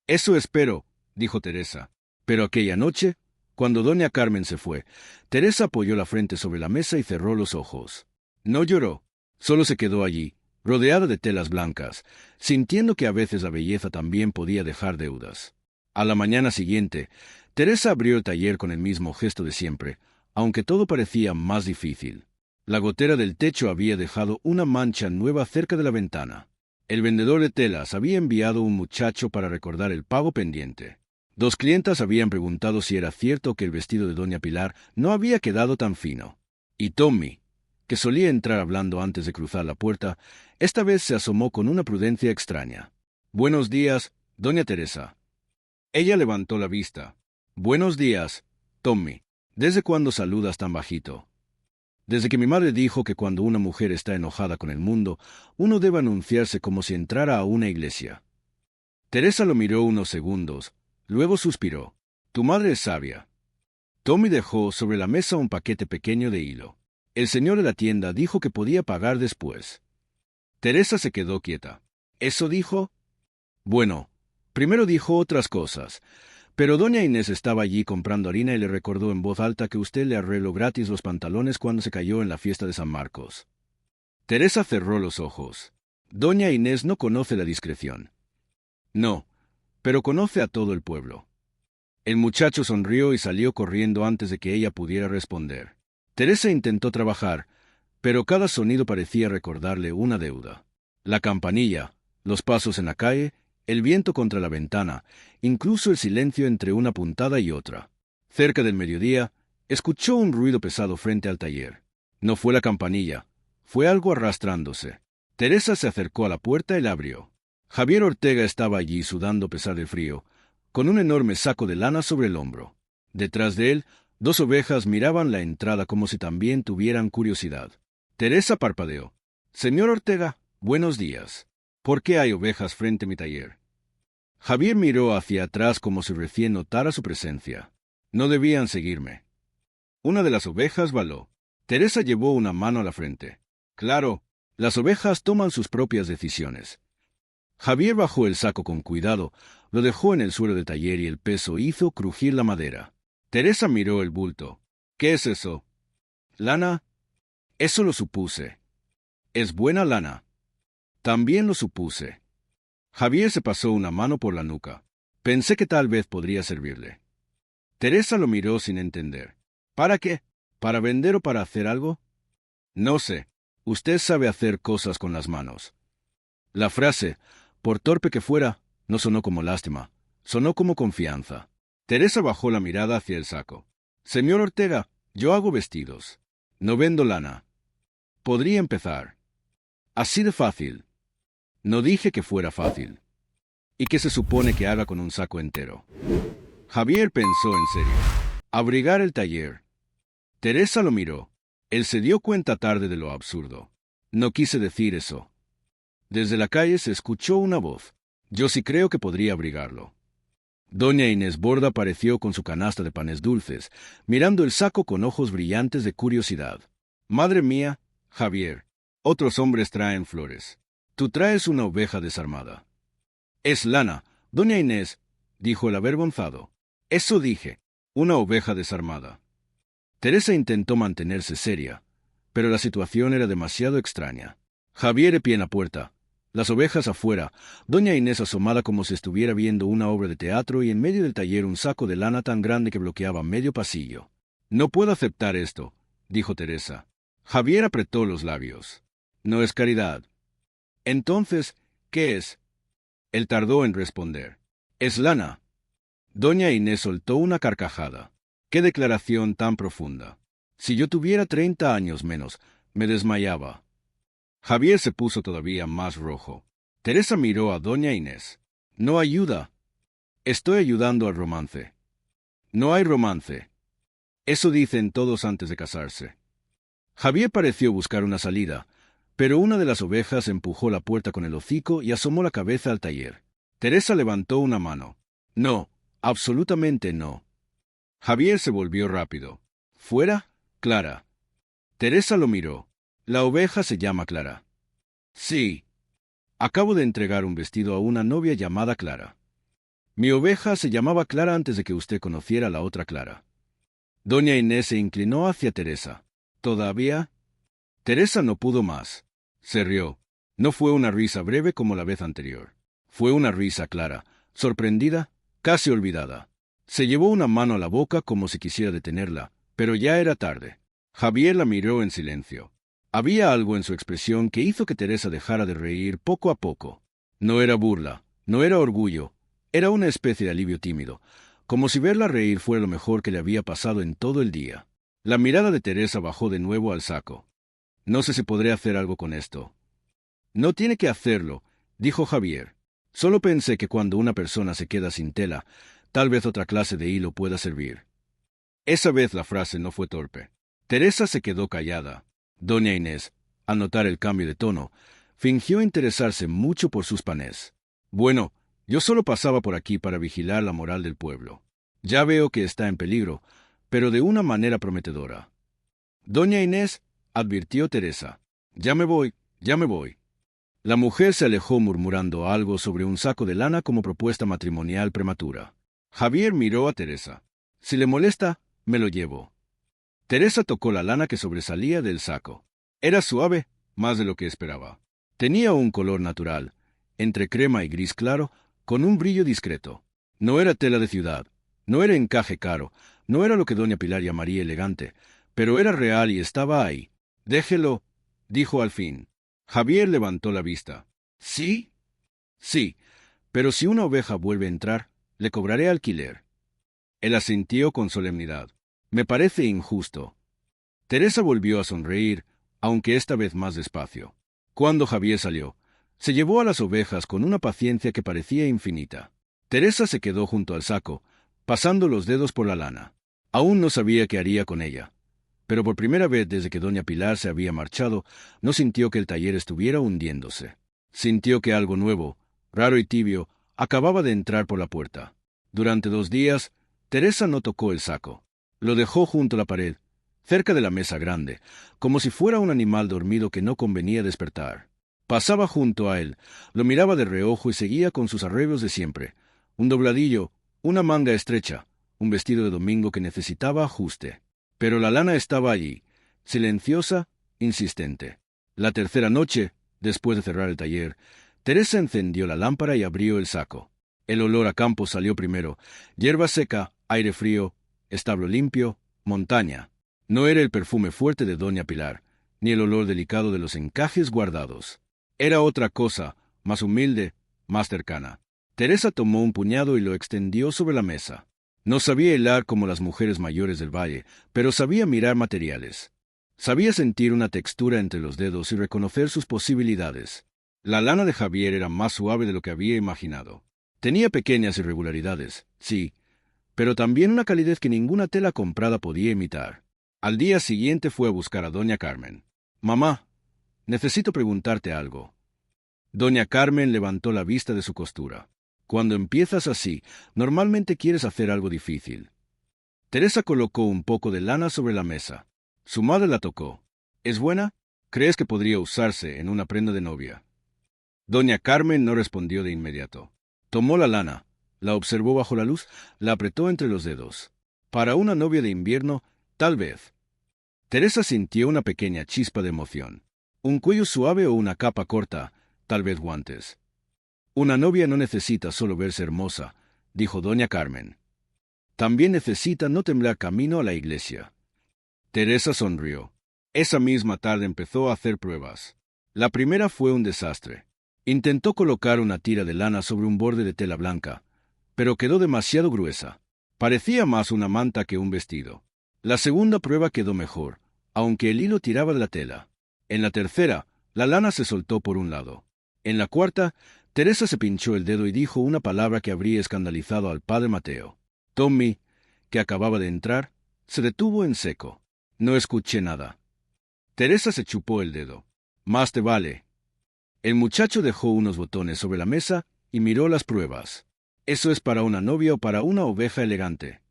Eso espero, dijo Teresa. Pero aquella noche, cuando doña Carmen se fue, Teresa apoyó la frente sobre la mesa y cerró los ojos. No lloró, solo se quedó allí, rodeada de telas blancas, sintiendo que a veces la belleza también podía dejar deudas. A la mañana siguiente, Teresa abrió el taller con el mismo gesto de siempre, aunque todo parecía más difícil. La gotera del techo había dejado una mancha nueva cerca de la ventana. El vendedor de telas había enviado un muchacho para recordar el pago pendiente. 2 clientas habían preguntado si era cierto que el vestido de doña Pilar no había quedado tan fino. Y Tommy, que solía entrar hablando antes de cruzar la puerta, esta vez se asomó con una prudencia extraña. «Buenos días, doña Teresa». Ella levantó la vista. «Buenos días, Tommy. ¿Desde cuándo saludas tan bajito?» «Desde que mi madre dijo que cuando una mujer está enojada con el mundo, uno debe anunciarse como si entrara a una iglesia». Teresa lo miró unos segundos, luego suspiró. «Tu madre es sabia». Tommy dejó sobre la mesa un paquete pequeño de hilo. El señor de la tienda dijo que podía pagar después. Teresa se quedó quieta. ¿Eso dijo? Bueno, primero dijo otras cosas. Pero doña Inés estaba allí comprando harina y le recordó en voz alta que usted le arregló gratis los pantalones cuando se cayó en la fiesta de San Marcos. Teresa cerró los ojos. Doña Inés no conoce la discreción. No, pero conoce a todo el pueblo. El muchacho sonrió y salió corriendo antes de que ella pudiera responder. Teresa intentó trabajar, pero cada sonido parecía recordarle una deuda. La campanilla, los pasos en la calle, el viento contra la ventana, incluso el silencio entre una puntada y otra. Cerca del mediodía, escuchó un ruido pesado frente al taller. No fue la campanilla, fue algo arrastrándose. Teresa se acercó a la puerta y la abrió. Javier Ortega estaba allí sudando a pesar del frío, con un enorme saco de lana sobre el hombro. Detrás de él, 2 ovejas miraban la entrada como si también tuvieran curiosidad. Teresa parpadeó. «Señor Ortega, buenos días. ¿Por qué hay ovejas frente a mi taller?» Javier miró hacia atrás como si recién notara su presencia. No debían seguirme. Una de las ovejas baló. Teresa llevó una mano a la frente. Claro, las ovejas toman sus propias decisiones. Javier bajó el saco con cuidado, lo dejó en el suelo del taller y el peso hizo crujir la madera. Teresa miró el bulto. «¿Qué es eso?» «Lana». «Eso lo supuse». «Es buena lana». «También lo supuse». Javier se pasó una mano por la nuca. «Pensé que tal vez podría servirle». Teresa lo miró sin entender. «¿Para qué? ¿Para vender o para hacer algo?» «No sé. Usted sabe hacer cosas con las manos». La frase, por torpe que fuera, no sonó como lástima, sonó como confianza. Teresa bajó la mirada hacia el saco. Señor Ortega, yo hago vestidos. No vendo lana. Podría empezar. Así de fácil. No dije que fuera fácil. ¿Y qué se supone que haga con un saco entero? Javier pensó en serio. Abrigar el taller. Teresa lo miró. Él se dio cuenta tarde de lo absurdo. No quise decir eso. Desde la calle se escuchó una voz. Yo sí creo que podría abrigarlo. Doña Inés Borda apareció con su canasta de panes dulces, mirando el saco con ojos brillantes de curiosidad. Madre mía, Javier, otros hombres traen flores. Tú traes una oveja desarmada. Es lana, doña Inés, dijo el avergonzado. Eso dije, una oveja desarmada. Teresa intentó mantenerse seria, pero la situación era demasiado extraña. Javier de pie en la puerta, las ovejas afuera, doña Inés asomada como si estuviera viendo una obra de teatro y en medio del taller un saco de lana tan grande que bloqueaba medio pasillo. No puedo aceptar esto, dijo Teresa. Javier apretó los labios. No es caridad. Entonces, ¿qué es? Él tardó en responder. Es lana. Doña Inés soltó una carcajada. ¡Qué declaración tan profunda! Si yo tuviera 30 años menos, me desmayaba. Javier se puso todavía más rojo. Teresa miró a doña Inés. No ayuda. Estoy ayudando al romance. No hay romance. Eso dicen todos antes de casarse. Javier pareció buscar una salida, pero una de las ovejas empujó la puerta con el hocico y asomó la cabeza al taller. Teresa levantó una mano. No, absolutamente no. Javier se volvió rápido. ¿Fuera, Clara? Teresa lo miró. La oveja se llama Clara. Sí. Acabo de entregar un vestido a una novia llamada Clara. Mi oveja se llamaba Clara antes de que usted conociera a la otra Clara. Doña Inés se inclinó hacia Teresa. ¿Todavía? Teresa no pudo más. Se rió. No fue una risa breve como la vez anterior. Fue una risa clara, sorprendida, casi olvidada. Se llevó una mano a la boca como si quisiera detenerla, pero ya era tarde. Javier la miró en silencio. Había algo en su expresión que hizo que Teresa dejara de reír poco a poco. No era burla, no era orgullo, era una especie de alivio tímido, como si verla reír fuera lo mejor que le había pasado en todo el día. La mirada de Teresa bajó de nuevo al saco. No sé si podré hacer algo con esto. No tiene que hacerlo, dijo Javier. Solo pensé que cuando una persona se queda sin tela, tal vez otra clase de hilo pueda servir. Esa vez la frase no fue torpe. Teresa se quedó callada. Doña Inés, al notar el cambio de tono, fingió interesarse mucho por sus panés. Bueno, yo solo pasaba por aquí para vigilar la moral del pueblo. Ya veo que está en peligro, pero de una manera prometedora. Doña Inés, advirtió Teresa. Ya me voy, ya me voy. La mujer se alejó murmurando algo sobre un saco de lana como propuesta matrimonial prematura. Javier miró a Teresa. Si le molesta, me lo llevo. Teresa tocó la lana que sobresalía del saco. Era suave, más de lo que esperaba. Tenía un color natural, entre crema y gris claro, con un brillo discreto. No era tela de ciudad, no era encaje caro, no era lo que doña Pilar llamaría elegante, pero era real y estaba ahí. Déjelo, dijo al fin. Javier levantó la vista. ¿Sí? Sí, pero si una oveja vuelve a entrar, le cobraré alquiler. Él asintió con solemnidad. Me parece injusto. Teresa volvió a sonreír, aunque esta vez más despacio. Cuando Javier salió, se llevó a las ovejas con una paciencia que parecía infinita. Teresa se quedó junto al saco, pasando los dedos por la lana. Aún no sabía qué haría con ella, pero por primera vez desde que doña Pilar se había marchado, no sintió que el taller estuviera hundiéndose. Sintió que algo nuevo, raro y tibio, acababa de entrar por la puerta. Durante 2 días, Teresa no tocó el saco. Lo dejó junto a la pared, cerca de la mesa grande, como si fuera un animal dormido que no convenía despertar. Pasaba junto a él, lo miraba de reojo y seguía con sus arreglos de siempre. Un dobladillo, una manga estrecha, un vestido de domingo que necesitaba ajuste. Pero la lana estaba allí, silenciosa, insistente. La tercera noche, después de cerrar el taller, Teresa encendió la lámpara y abrió el saco. El olor a campo salió primero, hierba seca, aire frío, establo limpio, montaña. No era el perfume fuerte de doña Pilar, ni el olor delicado de los encajes guardados. Era otra cosa, más humilde, más cercana. Teresa tomó un puñado y lo extendió sobre la mesa. No sabía hilar como las mujeres mayores del valle, pero sabía mirar materiales. Sabía sentir una textura entre los dedos y reconocer sus posibilidades. La lana de Javier era más suave de lo que había imaginado. Tenía pequeñas irregularidades, sí, pero también una calidez que ninguna tela comprada podía imitar. Al día siguiente fue a buscar a doña Carmen. «Mamá, necesito preguntarte algo». Doña Carmen levantó la vista de su costura. Cuando empiezas así, normalmente quieres hacer algo difícil. Teresa colocó un poco de lana sobre la mesa. Su madre la tocó. ¿Es buena? ¿Crees que podría usarse en una prenda de novia? Doña Carmen no respondió de inmediato. Tomó la lana, la observó bajo la luz, la apretó entre los dedos. Para una novia de invierno, tal vez. Teresa sintió una pequeña chispa de emoción. Un cuello suave o una capa corta, tal vez guantes. Una novia no necesita solo verse hermosa, dijo doña Carmen. También necesita no temblar camino a la iglesia. Teresa sonrió. Esa misma tarde empezó a hacer pruebas. La primera fue un desastre. Intentó colocar una tira de lana sobre un borde de tela blanca, pero quedó demasiado gruesa. Parecía más una manta que un vestido. La segunda prueba quedó mejor, aunque el hilo tiraba de la tela. En la tercera, la lana se soltó por un lado. En la cuarta, Teresa se pinchó el dedo y dijo una palabra que habría escandalizado al padre Mateo. Tommy, que acababa de entrar, se detuvo en seco. No escuché nada. Teresa se chupó el dedo. Más te vale. El muchacho dejó unos botones sobre la mesa y miró las pruebas. ¿Eso es para una novia o para una oveja elegante?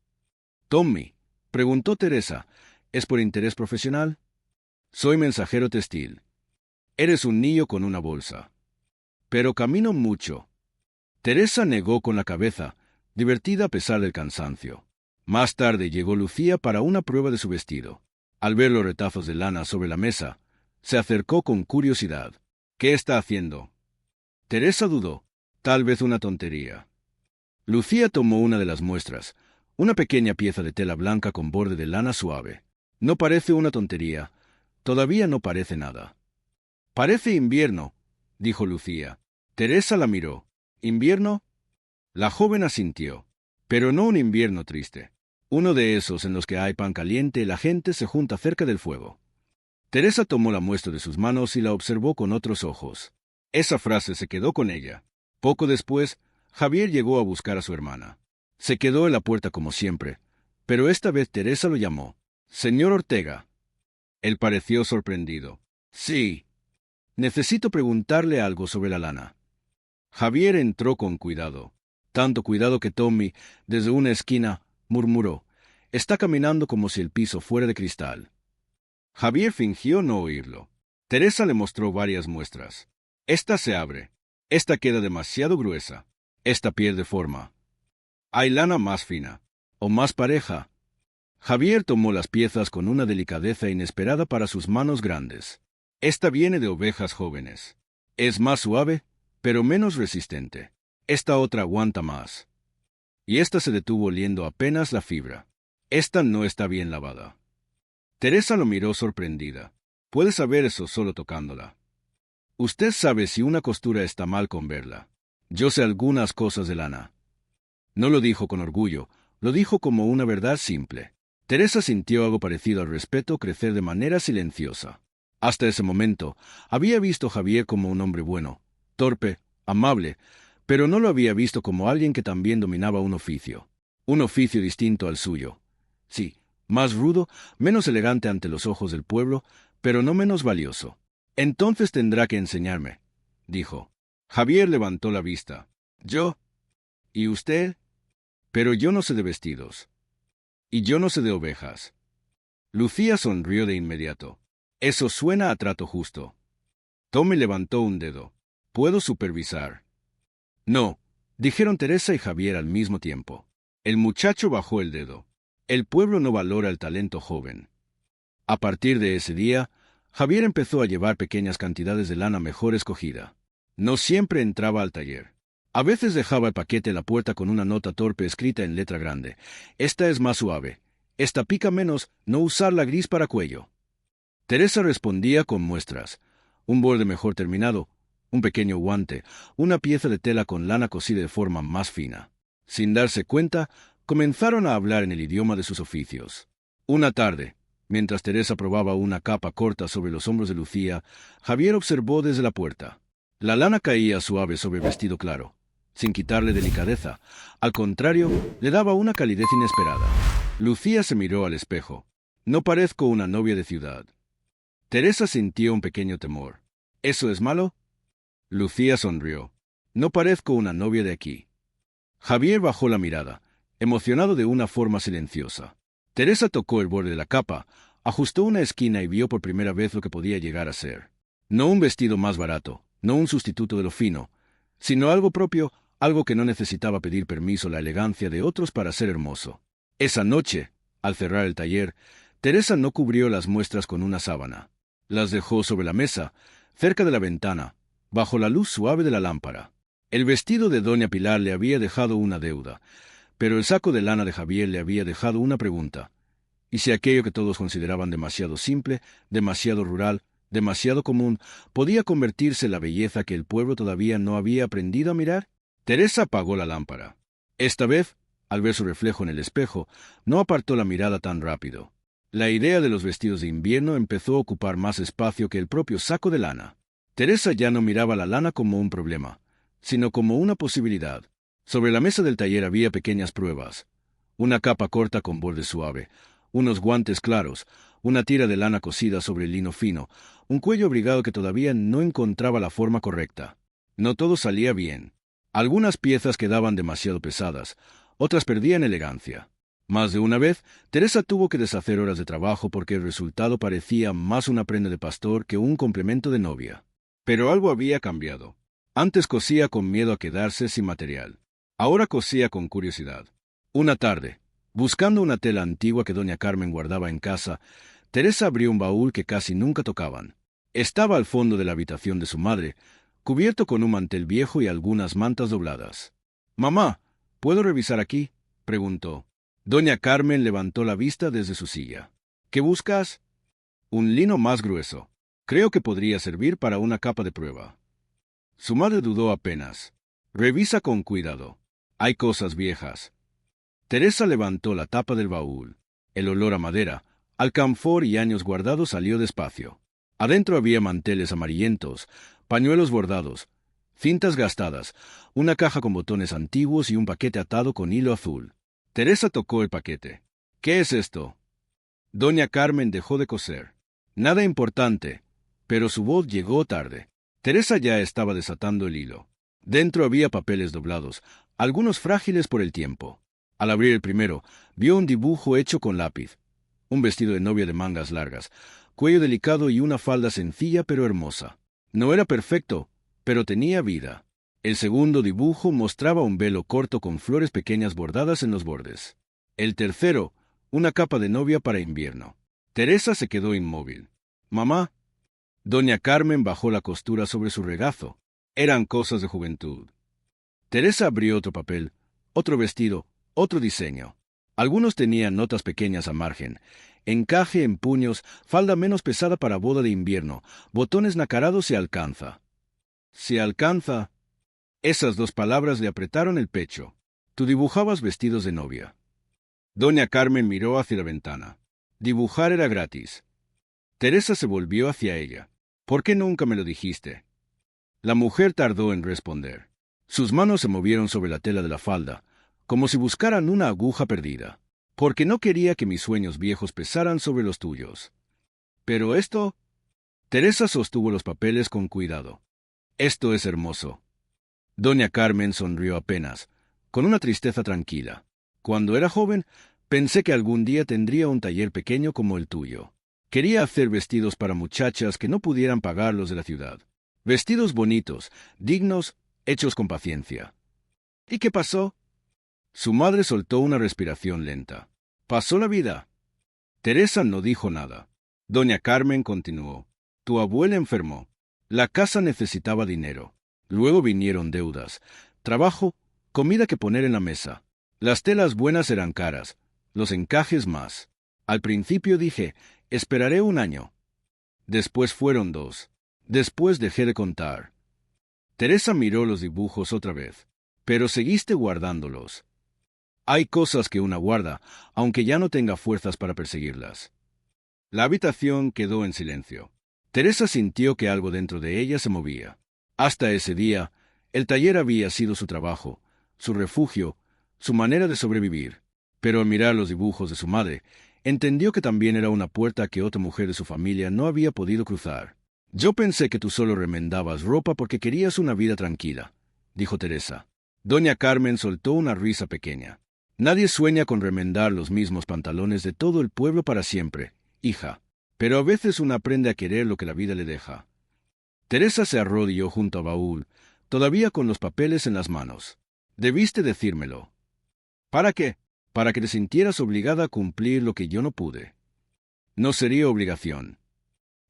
Tommy, preguntó Teresa, ¿es por interés profesional? Soy mensajero textil. Eres un niño con una bolsa. Pero camino mucho. Teresa negó con la cabeza, divertida a pesar del cansancio. Más tarde llegó Lucía para una prueba de su vestido. Al ver los retazos de lana sobre la mesa, se acercó con curiosidad. ¿Qué está haciendo? Teresa dudó. Tal vez una tontería. Lucía tomó una de las muestras, una pequeña pieza de tela blanca con borde de lana suave. No parece una tontería. Todavía no parece nada. Parece invierno, dijo Lucía. Teresa la miró. ¿Invierno? La joven asintió. Pero no un invierno triste. Uno de esos en los que hay pan caliente y la gente se junta cerca del fuego. Teresa tomó la muestra de sus manos y la observó con otros ojos. Esa frase se quedó con ella. Poco después, Javier llegó a buscar a su hermana. Se quedó en la puerta como siempre, pero esta vez Teresa lo llamó. «Señor Ortega». Él pareció sorprendido. «Sí. Necesito preguntarle algo sobre la lana». Javier entró con cuidado. Tanto cuidado que Tommy, desde una esquina, murmuró. «Está caminando como si el piso fuera de cristal». Javier fingió no oírlo. Teresa le mostró varias muestras. Esta se abre. Esta queda demasiado gruesa. Esta pierde forma. Hay lana más fina. O más pareja. Javier tomó las piezas con una delicadeza inesperada para sus manos grandes. Esta viene de ovejas jóvenes. Es más suave, pero menos resistente. Esta otra aguanta más. Y esta se detuvo oliendo apenas la fibra. Esta no está bien lavada. Teresa lo miró sorprendida. Puede saber eso solo tocándola. Usted sabe si una costura está mal con verla. Yo sé algunas cosas de lana. No lo dijo con orgullo, lo dijo como una verdad simple. Teresa sintió algo parecido al respeto crecer de manera silenciosa. Hasta ese momento, había visto a Javier como un hombre bueno, torpe, amable, pero no lo había visto como alguien que también dominaba un oficio distinto al suyo. Sí, más rudo, menos elegante ante los ojos del pueblo, pero no menos valioso. Entonces tendrá que enseñarme, dijo. Javier levantó la vista. ¿Yo? ¿Y usted? Pero yo no sé de vestidos. Y yo no sé de ovejas. Lucía sonrió de inmediato. Eso suena a trato justo. Tommy levantó un dedo. ¿Puedo supervisar? No, dijeron Teresa y Javier al mismo tiempo. El muchacho bajó el dedo. El pueblo no valora el talento joven. A partir de ese día, Javier empezó a llevar pequeñas cantidades de lana mejor escogida. No siempre entraba al taller. A veces dejaba el paquete en la puerta con una nota torpe escrita en letra grande. Esta es más suave. Esta pica menos, no usar la gris para cuello. Teresa respondía con muestras. Un borde mejor terminado, un pequeño guante, una pieza de tela con lana cosida de forma más fina. Sin darse cuenta, Comenzaron a hablar en el idioma de sus oficios. Una tarde, mientras Teresa probaba una capa corta sobre los hombros de Lucía, Javier observó desde la puerta. La lana caía suave sobre el vestido claro, sin quitarle delicadeza. Al contrario, le daba una calidez inesperada. Lucía se miró al espejo. No parezco una novia de ciudad. Teresa sintió un pequeño temor. ¿Eso es malo? Lucía sonrió. No parezco una novia de aquí. Javier bajó la mirada, emocionado de una forma silenciosa. Teresa tocó el borde de la capa, ajustó una esquina y vio por primera vez lo que podía llegar a ser. No un vestido más barato, no un sustituto de lo fino, sino algo propio, algo que no necesitaba pedir permiso a la elegancia de otros para ser hermoso. Esa noche, al cerrar el taller, Teresa no cubrió las muestras con una sábana. Las dejó sobre la mesa, cerca de la ventana, bajo la luz suave de la lámpara. El vestido de doña Pilar le había dejado una deuda, pero el saco de lana de Javier le había dejado una pregunta. ¿Y si aquello que todos consideraban demasiado simple, demasiado rural, demasiado común, podía convertirse en la belleza que el pueblo todavía no había aprendido a mirar? Teresa apagó la lámpara. Esta vez, al ver su reflejo en el espejo, no apartó la mirada tan rápido. La idea de los vestidos de invierno empezó a ocupar más espacio que el propio saco de lana. Teresa ya no miraba la lana como un problema, sino como una posibilidad. Sobre la mesa del taller había pequeñas pruebas. Una capa corta con borde suave, unos guantes claros, una tira de lana cosida sobre el lino fino, un cuello abrigado que todavía no encontraba la forma correcta. No todo salía bien. Algunas piezas quedaban demasiado pesadas, otras perdían elegancia. Más de una vez, Teresa tuvo que deshacer horas de trabajo porque el resultado parecía más una prenda de pastor que un complemento de novia. Pero algo había cambiado. Antes cosía con miedo a quedarse sin material. Ahora cosía con curiosidad. Una tarde, buscando una tela antigua que doña Carmen guardaba en casa, Teresa abrió un baúl que casi nunca tocaban. Estaba al fondo de la habitación de su madre, cubierto con un mantel viejo y algunas mantas dobladas. «Mamá, ¿puedo revisar aquí?», preguntó. Doña Carmen levantó la vista desde su silla. «¿Qué buscas?» «Un lino más grueso. Creo que podría servir para una capa de prueba». Su madre dudó apenas. «Revisa con cuidado. Hay cosas viejas». Teresa levantó la tapa del baúl. El olor a madera, alcanfor y años guardados salió despacio. Adentro había manteles amarillentos, pañuelos bordados, cintas gastadas, una caja con botones antiguos y un paquete atado con hilo azul. Teresa tocó el paquete. «¿Qué es esto?» Doña Carmen dejó de coser. Nada importante, pero su voz llegó tarde. Teresa ya estaba desatando el hilo. Dentro había papeles doblados, algunos frágiles por el tiempo. Al abrir el primero, vio un dibujo hecho con lápiz. Un vestido de novia de mangas largas, cuello delicado y una falda sencilla pero hermosa. No era perfecto, pero tenía vida. El segundo dibujo mostraba un velo corto con flores pequeñas bordadas en los bordes. El tercero, una capa de novia para invierno. Teresa se quedó inmóvil. «Mamá». Doña Carmen bajó la costura sobre su regazo. Eran cosas de juventud. Teresa abrió otro papel, otro vestido, otro diseño. Algunos tenían notas pequeñas a margen, encaje en puños, falda menos pesada para boda de invierno, botones nacarados «se alcanza». «Se alcanza». Esas dos palabras le apretaron el pecho. «Tú dibujabas vestidos de novia». Doña Carmen miró hacia la ventana. Dibujar era gratis. Teresa se volvió hacia ella. «¿Por qué nunca me lo dijiste?». La mujer tardó en responder. Sus manos se movieron sobre la tela de la falda, como si buscaran una aguja perdida. «Porque no quería que mis sueños viejos pesaran sobre los tuyos». «Pero esto...». Teresa sostuvo los papeles con cuidado. «Esto es hermoso». Doña Carmen sonrió apenas, con una tristeza tranquila. «Cuando era joven, pensé que algún día tendría un taller pequeño como el tuyo. Quería hacer vestidos para muchachas que no pudieran pagar los de la ciudad. Vestidos bonitos, dignos, hechos con paciencia». «¿Y qué pasó?». Su madre soltó una respiración lenta. «Pasó la vida». Teresa no dijo nada. Doña Carmen continuó. «Tu abuela enfermó. La casa necesitaba dinero. Luego vinieron deudas, trabajo, comida que poner en la mesa. Las telas buenas eran caras, los encajes más. Al principio dije, esperaré un año. Después fueron 2. Después dejé de contar». Teresa miró los dibujos otra vez. «Pero seguiste guardándolos». Hay cosas que una guarda, aunque ya no tenga fuerzas para perseguirlas. La habitación quedó en silencio. Teresa sintió que algo dentro de ella se movía. Hasta ese día, el taller había sido su trabajo, su refugio, su manera de sobrevivir. Pero al mirar los dibujos de su madre, entendió que también era una puerta que otra mujer de su familia no había podido cruzar. «Yo pensé que tú solo remendabas ropa porque querías una vida tranquila», dijo Teresa. Doña Carmen soltó una risa pequeña. «Nadie sueña con remendar los mismos pantalones de todo el pueblo para siempre, hija. Pero a veces uno aprende a querer lo que la vida le deja». Teresa se arrodilló junto al baúl, todavía con los papeles en las manos. «Debiste decírmelo». «¿Para qué?» «Para que te sintieras obligada a cumplir lo que yo no pude». «No sería obligación».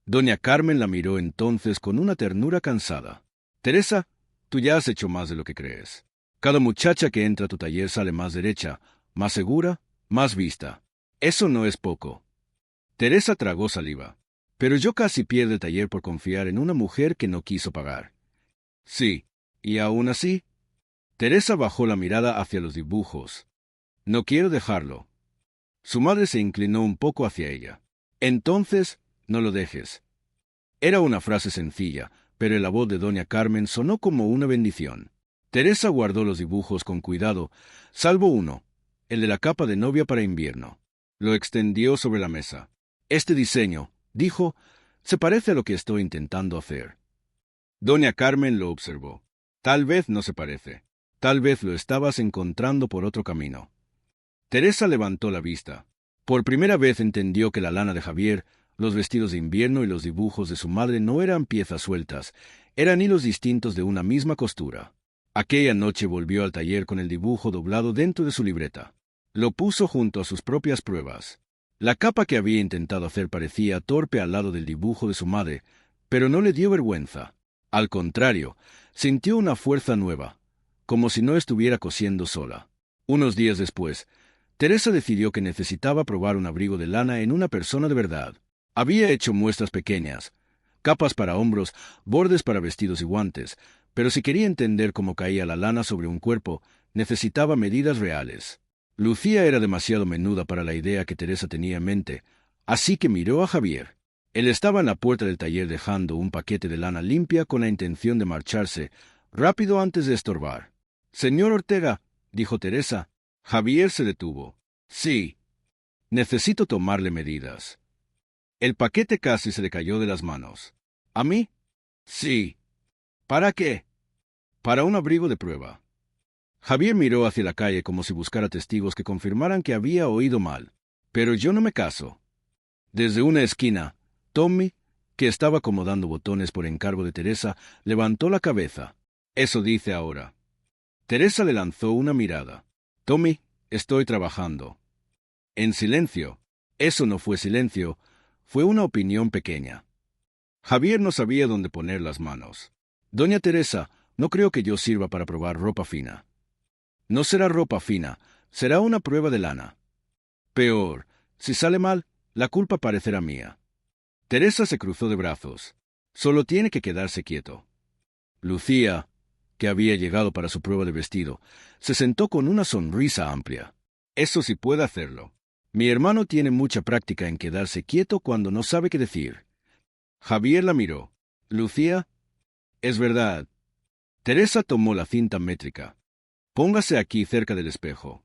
Doña Carmen la miró entonces con una ternura cansada. «Teresa, tú ya has hecho más de lo que crees. Cada muchacha que entra a tu taller sale más derecha, más segura, más vista. Eso no es poco». Teresa tragó saliva. «Pero yo casi pierdo el taller por confiar en una mujer que no quiso pagar». «Sí, y aún así». Teresa bajó la mirada hacia los dibujos. «No quiero dejarlo». Su madre se inclinó un poco hacia ella. «Entonces, no lo dejes». Era una frase sencilla, pero en la voz de doña Carmen sonó como una bendición. Teresa guardó los dibujos con cuidado, salvo uno, el de la capa de novia para invierno. Lo extendió sobre la mesa. «Este diseño», dijo, «se parece a lo que estoy intentando hacer». Doña Carmen lo observó. «Tal vez no se parece. Tal vez lo estabas encontrando por otro camino». Teresa levantó la vista. Por primera vez entendió que la lana de Javier, los vestidos de invierno y los dibujos de su madre no eran piezas sueltas, eran hilos distintos de una misma costura. Aquella noche volvió al taller con el dibujo doblado dentro de su libreta. Lo puso junto a sus propias pruebas. La capa que había intentado hacer parecía torpe al lado del dibujo de su madre, pero no le dio vergüenza. Al contrario, sintió una fuerza nueva, como si no estuviera cosiendo sola. Unos días después, Teresa decidió que necesitaba probar un abrigo de lana en una persona de verdad. Había hecho muestras pequeñas, capas para hombros, bordes para vestidos y guantes, pero si quería entender cómo caía la lana sobre un cuerpo, necesitaba medidas reales. Lucía era demasiado menuda para la idea que Teresa tenía en mente, así que miró a Javier. Él estaba en la puerta del taller dejando un paquete de lana limpia con la intención de marcharse, rápido antes de estorbar. «Señor Ortega», dijo Teresa. Javier se detuvo. «Sí. Necesito tomarle medidas». El paquete casi se le cayó de las manos. «¿A mí?» «Sí». «¿Para qué?» «Para un abrigo de prueba». Javier miró hacia la calle como si buscara testigos que confirmaran que había oído mal. «Pero yo no me caso». Desde una esquina, Tommy, que estaba acomodando botones por encargo de Teresa, levantó la cabeza. «Eso dice ahora». Teresa le lanzó una mirada. «Tommy, estoy trabajando». En silencio. Eso no fue silencio, fue una opinión pequeña. Javier no sabía dónde poner las manos. «Doña Teresa, no creo que yo sirva para probar ropa fina». «No será ropa fina, será una prueba de lana». «Peor, si sale mal, la culpa parecerá mía». Teresa se cruzó de brazos. «Solo tiene que quedarse quieto». Lucía, que había llegado para su prueba de vestido, se sentó con una sonrisa amplia. «Eso sí puede hacerlo. Mi hermano tiene mucha práctica en quedarse quieto cuando no sabe qué decir». Javier la miró. «Lucía, es verdad». Teresa tomó la cinta métrica. «Póngase aquí cerca del espejo».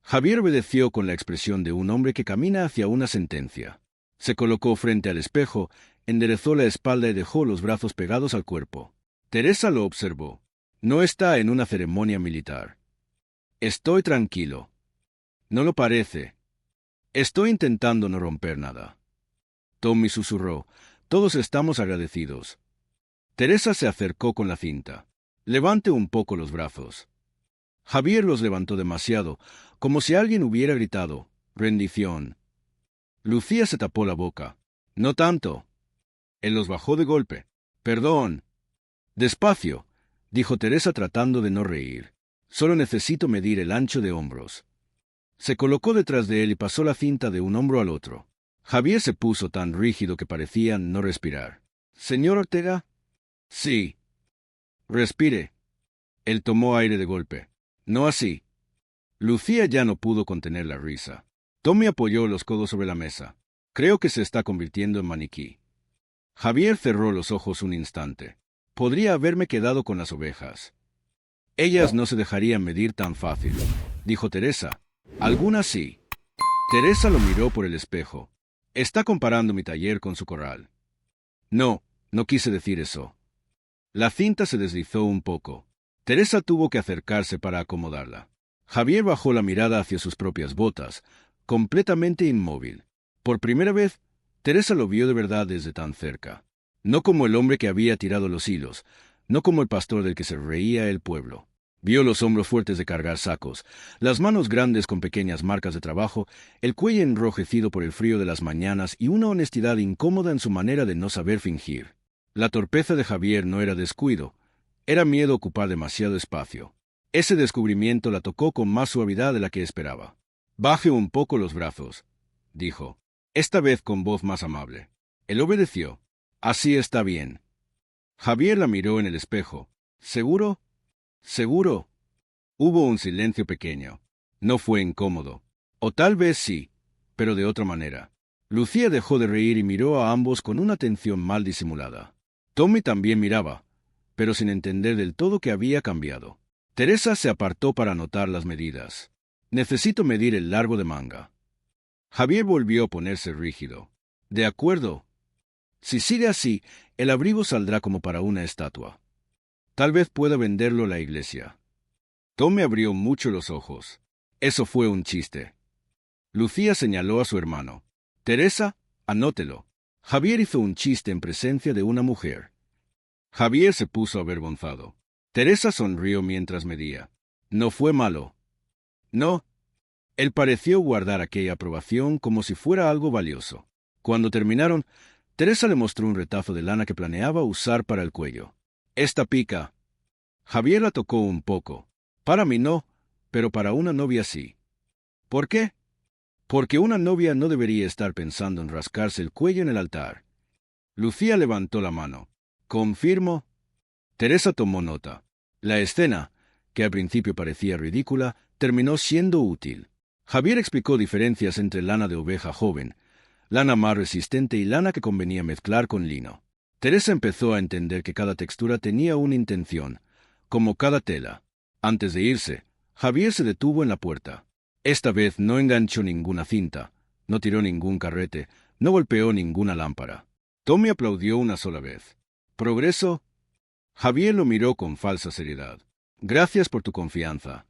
Javier obedeció con la expresión de un hombre que camina hacia una sentencia. Se colocó frente al espejo, enderezó la espalda y dejó los brazos pegados al cuerpo. Teresa lo observó. «No está en una ceremonia militar». «Estoy tranquilo». «No lo parece». «Estoy intentando no romper nada». Tommy susurró. «Todos estamos agradecidos». Teresa se acercó con la cinta. «Levante un poco los brazos». Javier los levantó demasiado, como si alguien hubiera gritado, «rendición». Lucía se tapó la boca. «No tanto». Él los bajó de golpe. «Perdón». «Despacio», dijo Teresa tratando de no reír. «Solo necesito medir el ancho de hombros». Se colocó detrás de él y pasó la cinta de un hombro al otro. Javier se puso tan rígido que parecía no respirar. «¿Señor Ortega?» «Sí». «Respire». Él tomó aire de golpe. «No así». Lucía ya no pudo contener la risa. Tommy apoyó los codos sobre la mesa. Creo que se está convirtiendo en maniquí. Javier cerró los ojos un instante. Podría haberme quedado con las ovejas. Ellas no se dejarían medir tan fácil, dijo Teresa. Algunas sí. Teresa lo miró por el espejo. Está comparando mi taller con su corral. No, no quise decir eso. La cinta se deslizó un poco. Teresa tuvo que acercarse para acomodarla. Javier bajó la mirada hacia sus propias botas, completamente inmóvil. Por primera vez, Teresa lo vio de verdad desde tan cerca. No como el hombre que había tirado los hilos, no como el pastor del que se reía el pueblo. Vio los hombros fuertes de cargar sacos, las manos grandes con pequeñas marcas de trabajo, el cuello enrojecido por el frío de las mañanas y una honestidad incómoda en su manera de no saber fingir. La torpeza de Javier no era descuido, era miedo a ocupar demasiado espacio. Ese descubrimiento la tocó con más suavidad de la que esperaba. «Baje un poco los brazos», dijo, esta vez con voz más amable. Él obedeció. «Así está bien». Javier la miró en el espejo. «¿Seguro? ¿Seguro?» Hubo un silencio pequeño. No fue incómodo. O tal vez sí, pero de otra manera. Lucía dejó de reír y miró a ambos con una atención mal disimulada. Tommy también miraba, pero sin entender del todo que había cambiado. Teresa se apartó para anotar las medidas. «Necesito medir el largo de manga». Javier volvió a ponerse rígido. «De acuerdo. Si sigue así, el abrigo saldrá como para una estatua. Tal vez pueda venderlo a la iglesia». Tommy abrió mucho los ojos. Eso fue un chiste. Lucía señaló a su hermano. «Teresa, anótelo». Javier hizo un chiste en presencia de una mujer. Javier se puso avergonzado. Teresa sonrió mientras medía. «No fue malo». «No». Él pareció guardar aquella aprobación como si fuera algo valioso. Cuando terminaron, Teresa le mostró un retazo de lana que planeaba usar para el cuello. «Esta pica». Javier la tocó un poco. «Para mí no, pero para una novia sí». «¿Por qué?» «Porque una novia no debería estar pensando en rascarse el cuello en el altar». Lucía levantó la mano. «Confirmo». Teresa tomó nota. La escena, que al principio parecía ridícula, terminó siendo útil. Javier explicó diferencias entre lana de oveja joven, lana más resistente y lana que convenía mezclar con lino. Teresa empezó a entender que cada textura tenía una intención, como cada tela. Antes de irse, Javier se detuvo en la puerta. Esta vez no enganchó ninguna cinta, no tiró ningún carrete, no golpeó ninguna lámpara. Tommy aplaudió una sola vez. «¿Progreso?» Javier lo miró con falsa seriedad. «Gracias por tu confianza».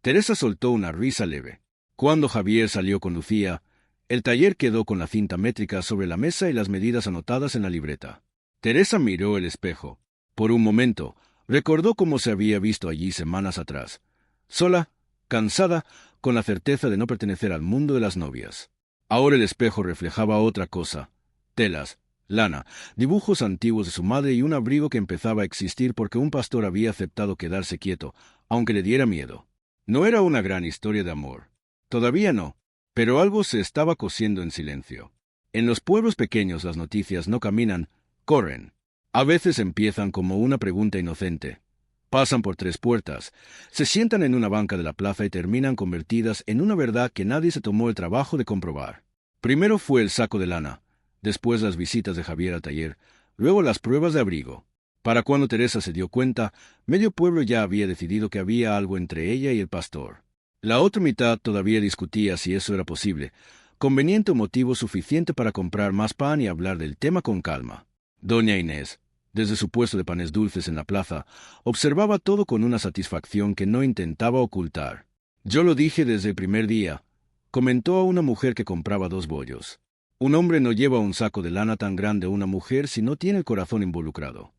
Teresa soltó una risa leve. Cuando Javier salió con Lucía, el taller quedó con la cinta métrica sobre la mesa y las medidas anotadas en la libreta. Teresa miró el espejo. Por un momento, recordó cómo se había visto allí semanas atrás. Sola, cansada, con la certeza de no pertenecer al mundo de las novias. Ahora el espejo reflejaba otra cosa. Telas, lana, dibujos antiguos de su madre y un abrigo que empezaba a existir porque un pastor había aceptado quedarse quieto, aunque le diera miedo. No era una gran historia de amor. Todavía no, pero algo se estaba cociendo en silencio. En los pueblos pequeños las noticias no caminan, corren. A veces empiezan como una pregunta inocente. Pasan por 3 puertas, se sientan en una banca de la plaza y terminan convertidas en una verdad que nadie se tomó el trabajo de comprobar. Primero fue el saco de lana, después las visitas de Javier al taller, luego las pruebas de abrigo. Para cuando Teresa se dio cuenta, medio pueblo ya había decidido que había algo entre ella y el pastor. La otra mitad todavía discutía si eso era posible, conveniente o motivo suficiente para comprar más pan y hablar del tema con calma. Doña Inés, desde su puesto de panes dulces en la plaza, observaba todo con una satisfacción que no intentaba ocultar. «Yo lo dije desde el primer día», comentó a una mujer que compraba 2 bollos. «Un hombre no lleva un saco de lana tan grande a una mujer si no tiene el corazón involucrado».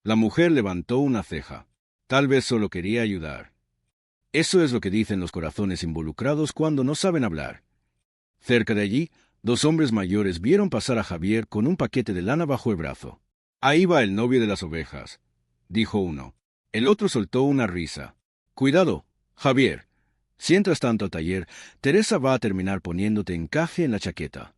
La mujer levantó una ceja. Tal vez solo quería ayudar. Eso es lo que dicen los corazones involucrados cuando no saben hablar. Cerca de allí, 2 hombres mayores vieron pasar a Javier con un paquete de lana bajo el brazo. «Ahí va el novio de las ovejas», dijo uno. El otro soltó una risa. «Cuidado, Javier. Si entras tanto al taller, Teresa va a terminar poniéndote encaje en la chaqueta».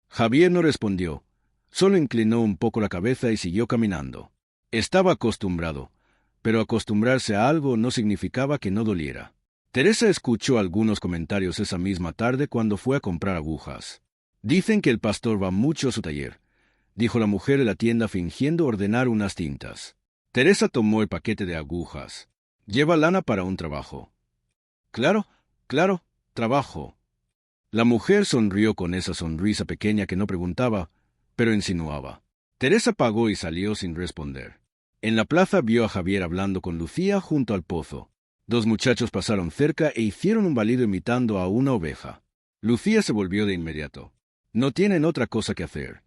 Javier no respondió. Solo inclinó un poco la cabeza y siguió caminando. Estaba acostumbrado, pero acostumbrarse a algo no significaba que no doliera. Teresa escuchó algunos comentarios esa misma tarde cuando fue a comprar agujas. Dicen que el pastor va mucho a su taller, dijo la mujer de la tienda fingiendo ordenar unas tintas. Teresa tomó el paquete de agujas. Lleva lana para un trabajo. Claro, claro, trabajo. La mujer sonrió con esa sonrisa pequeña que no preguntaba, pero insinuaba. Teresa pagó y salió sin responder. En la plaza vio a Javier hablando con Lucía junto al pozo. Dos muchachos pasaron cerca e hicieron un balido imitando a una oveja. Lucía se volvió de inmediato. No tienen otra cosa que hacer.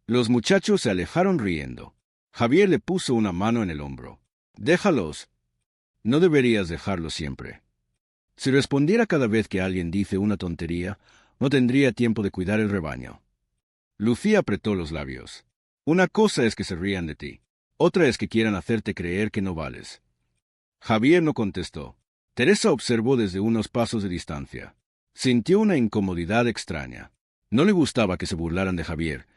Los muchachos se alejaron riendo. Javier le puso una mano en el hombro. Déjalos. No deberías dejarlos siempre. Si respondiera cada vez que alguien dice una tontería, no tendría tiempo de cuidar el rebaño. Lucía apretó los labios. Una cosa es que se rían de ti. Otra es que quieran hacerte creer que no vales. Javier no contestó. Teresa observó desde unos pasos de distancia. Sintió una incomodidad extraña. No le gustaba que se burlaran de Javier,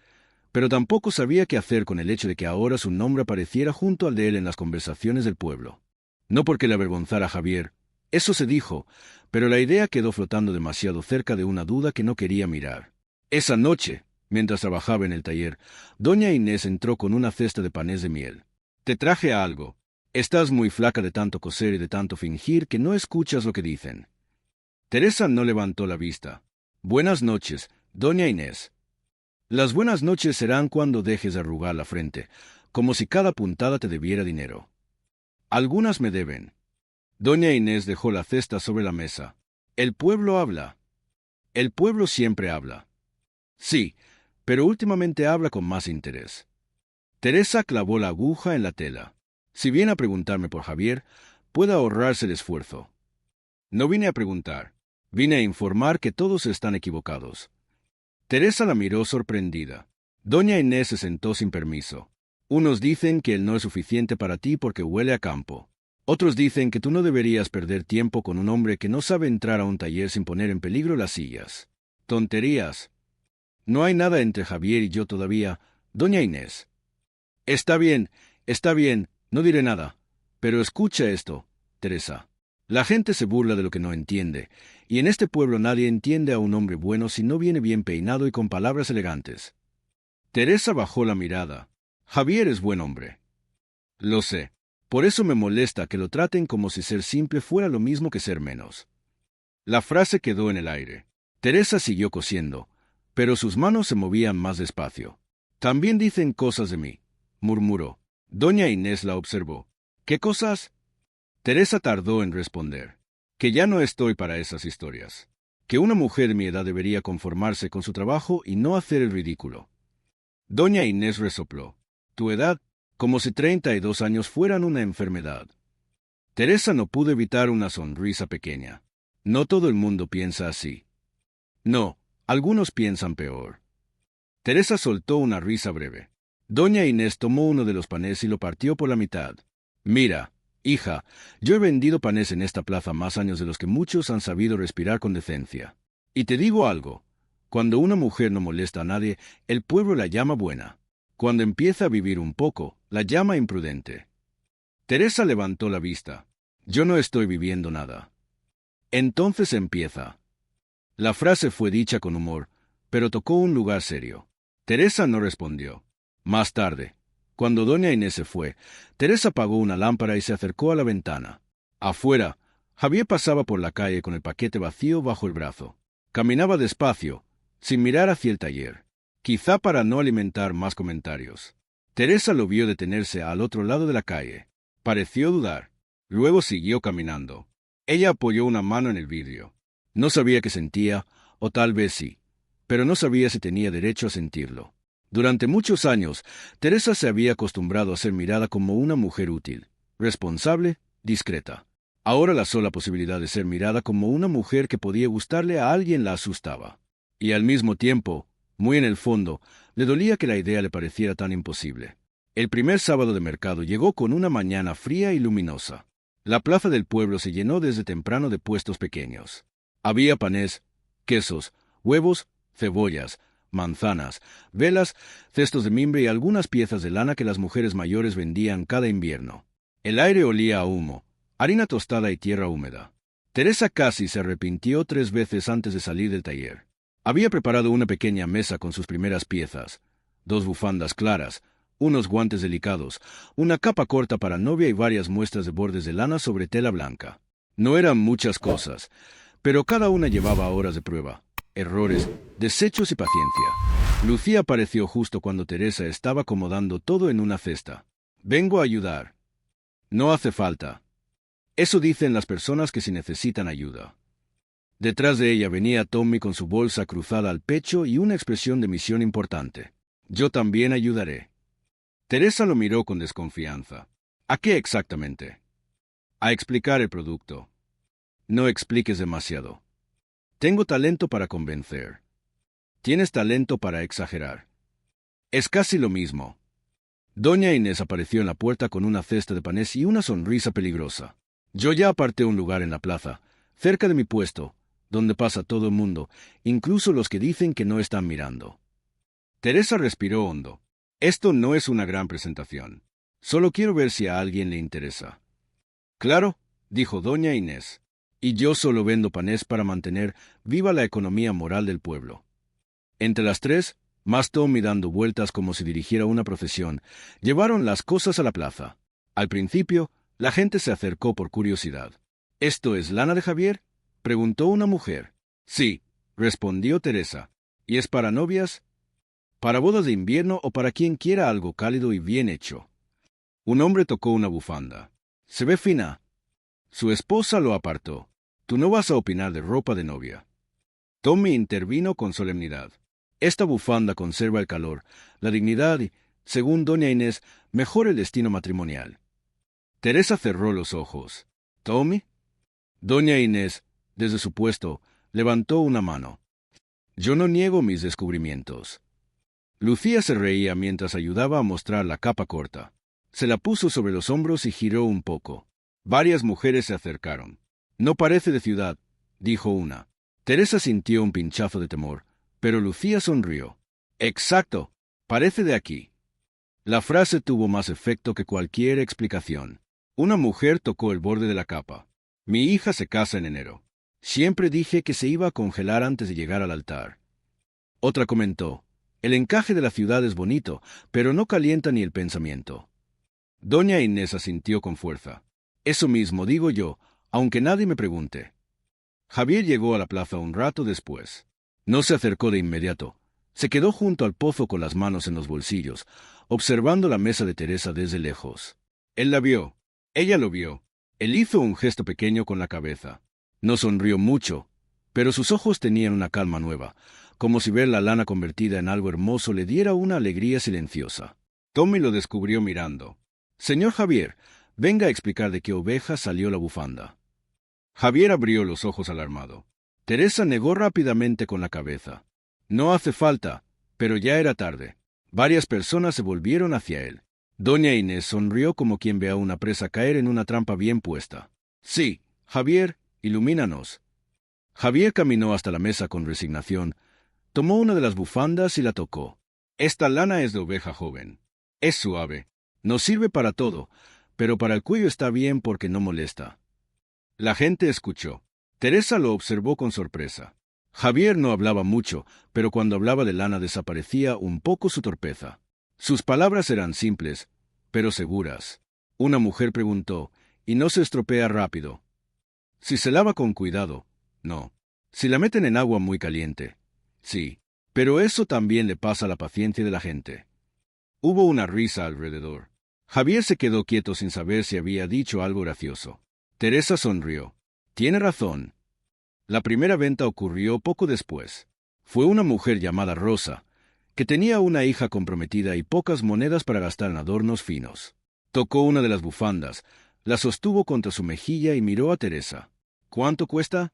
pero tampoco sabía qué hacer con el hecho de que ahora su nombre apareciera junto al de él en las conversaciones del pueblo. No porque le avergonzara a Javier, eso se dijo, pero la idea quedó flotando demasiado cerca de una duda que no quería mirar. Esa noche, mientras trabajaba en el taller, doña Inés entró con una cesta de panés de miel. Te traje algo. Estás muy flaca de tanto coser y de tanto fingir que no escuchas lo que dicen. Teresa no levantó la vista. Buenas noches, doña Inés. Las buenas noches serán cuando dejes de arrugar la frente, como si cada puntada te debiera dinero. Algunas me deben. Doña Inés dejó la cesta sobre la mesa. El pueblo habla. El pueblo siempre habla. Sí, pero últimamente habla con más interés. Teresa clavó la aguja en la tela. Si viene a preguntarme por Javier, puede ahorrarse el esfuerzo. No vine a preguntar. Vine a informar que todos están equivocados. Teresa la miró sorprendida. Doña Inés se sentó sin permiso. Unos dicen que él no es suficiente para ti porque huele a campo. Otros dicen que tú no deberías perder tiempo con un hombre que no sabe entrar a un taller sin poner en peligro las sillas. Tonterías. No hay nada entre Javier y yo todavía, doña Inés. Está bien, no diré nada. Pero escucha esto, Teresa. La gente se burla de lo que no entiende, y en este pueblo nadie entiende a un hombre bueno si no viene bien peinado y con palabras elegantes. Teresa bajó la mirada. Javier es buen hombre. Lo sé. Por eso me molesta que lo traten como si ser simple fuera lo mismo que ser menos. La frase quedó en el aire. Teresa siguió cosiendo, pero sus manos se movían más despacio. También dicen cosas de mí, murmuró. Doña Inés la observó. ¿Qué cosas? Teresa tardó en responder. Que ya no estoy para esas historias. Que una mujer de mi edad debería conformarse con su trabajo y no hacer el ridículo. Doña Inés resopló. Tu edad, como si 32 años fueran una enfermedad. Teresa no pudo evitar una sonrisa pequeña. No todo el mundo piensa así. No, algunos piensan peor. Teresa soltó una risa breve. Doña Inés tomó uno de los panes y lo partió por la mitad. Mira, hija, yo he vendido panes en esta plaza más años de los que muchos han sabido respirar con decencia. Y te digo algo, cuando una mujer no molesta a nadie, el pueblo la llama buena. Cuando empieza a vivir un poco, la llama imprudente. Teresa levantó la vista. Yo no estoy viviendo nada. Entonces empieza. La frase fue dicha con humor, pero tocó un lugar serio. Teresa no respondió. Más tarde, cuando doña Inés se fue, Teresa apagó una lámpara y se acercó a la ventana. Afuera, Javier pasaba por la calle con el paquete vacío bajo el brazo. Caminaba despacio, sin mirar hacia el taller, quizá para no alimentar más comentarios. Teresa lo vio detenerse al otro lado de la calle. Pareció dudar. Luego siguió caminando. Ella apoyó una mano en el vidrio. No sabía qué sentía, o tal vez sí, pero no sabía si tenía derecho a sentirlo. Durante muchos años, Teresa se había acostumbrado a ser mirada como una mujer útil, responsable, discreta. Ahora la sola posibilidad de ser mirada como una mujer que podía gustarle a alguien la asustaba. Y al mismo tiempo, muy en el fondo, le dolía que la idea le pareciera tan imposible. El primer sábado de mercado llegó con una mañana fría y luminosa. La plaza del pueblo se llenó desde temprano de puestos pequeños. Había panés, quesos, huevos, cebollas, manzanas, velas, cestos de mimbre y algunas piezas de lana que las mujeres mayores vendían cada invierno. El aire olía a humo, harina tostada y tierra húmeda. Teresa casi se arrepintió 3 veces antes de salir del taller. Había preparado una pequeña mesa con sus primeras piezas, 2 bufandas claras, unos guantes delicados, una capa corta para novia y varias muestras de bordes de lana sobre tela blanca. No eran muchas cosas, pero cada una llevaba horas de prueba, errores, desechos y paciencia. Lucía apareció justo cuando Teresa estaba acomodando todo en una cesta. «Vengo a ayudar». «No hace falta». Eso dicen las personas que sí necesitan ayuda. Detrás de ella venía Tommy con su bolsa cruzada al pecho y una expresión de misión importante. «Yo también ayudaré». Teresa lo miró con desconfianza. «¿A qué exactamente?» «A explicar el producto». «No expliques demasiado». «Tengo talento para convencer». «Tienes talento para exagerar». «Es casi lo mismo». Doña Inés apareció en la puerta con una cesta de panes y una sonrisa peligrosa. «Yo ya aparté un lugar en la plaza, cerca de mi puesto, donde pasa todo el mundo, incluso los que dicen que no están mirando». Teresa respiró hondo. «Esto no es una gran presentación. Solo quiero ver si a alguien le interesa». «Claro», dijo doña Inés. «Y yo solo vendo panés para mantener viva la economía moral del pueblo». Entre las 3, más Tommy dando vueltas como si dirigiera una procesión, llevaron las cosas a la plaza. Al principio, la gente se acercó por curiosidad. «¿Esto es lana de Javier?», preguntó una mujer. «Sí», respondió Teresa. «¿Y es para novias?» «Para bodas de invierno o para quien quiera algo cálido y bien hecho». Un hombre tocó una bufanda. «Se ve fina». Su esposa lo apartó. «Tú no vas a opinar de ropa de novia». Tommy intervino con solemnidad. «Esta bufanda conserva el calor, la dignidad y, según doña Inés, mejor el destino matrimonial». Teresa cerró los ojos. «¿Tommy?» Doña Inés, desde su puesto, levantó una mano. «Yo no niego mis descubrimientos». Lucía se reía mientras ayudaba a mostrar la capa corta. Se la puso sobre los hombros y giró un poco. Varias mujeres se acercaron. «No parece de ciudad», dijo una. Teresa sintió un pinchazo de temor, pero Lucía sonrió. «Exacto, parece de aquí». La frase tuvo más efecto que cualquier explicación. Una mujer tocó el borde de la capa. «Mi hija se casa en enero. Siempre dije que se iba a congelar antes de llegar al altar». Otra comentó: «El encaje de la ciudad es bonito, pero no calienta ni el pensamiento». Doña Inés asintió con fuerza. «Eso mismo digo yo, aunque nadie me pregunte». Javier llegó a la plaza un rato después. No se acercó de inmediato. Se quedó junto al pozo con las manos en los bolsillos, observando la mesa de Teresa desde lejos. Él la vio. Ella lo vio. Él hizo un gesto pequeño con la cabeza. No sonrió mucho, pero sus ojos tenían una calma nueva, como si ver la lana convertida en algo hermoso le diera una alegría silenciosa. Tommy lo descubrió mirando. «Señor Javier, venga a explicar de qué oveja salió la bufanda». Javier abrió los ojos alarmado. Teresa negó rápidamente con la cabeza. «No hace falta», pero ya era tarde. Varias personas se volvieron hacia él. Doña Inés sonrió como quien ve a una presa caer en una trampa bien puesta. «Sí, Javier, ilumínanos». Javier caminó hasta la mesa con resignación, tomó una de las bufandas y la tocó. «Esta lana es de oveja joven. Es suave. Nos sirve para todo, pero para el cuello está bien porque no molesta». La gente escuchó. Teresa lo observó con sorpresa. Javier no hablaba mucho, pero cuando hablaba de lana desaparecía un poco su torpeza. Sus palabras eran simples, pero seguras. Una mujer preguntó: «¿Y no se estropea rápido?» «Si se lava con cuidado, no. Si la meten en agua muy caliente, sí. Pero eso también le pasa a la paciencia de la gente». Hubo una risa alrededor. Javier se quedó quieto sin saber si había dicho algo gracioso. Teresa sonrió. «Tiene razón». La primera venta ocurrió poco después. Fue una mujer llamada Rosa, que tenía una hija comprometida y pocas monedas para gastar en adornos finos. Tocó una de las bufandas, la sostuvo contra su mejilla y miró a Teresa. «¿Cuánto cuesta?»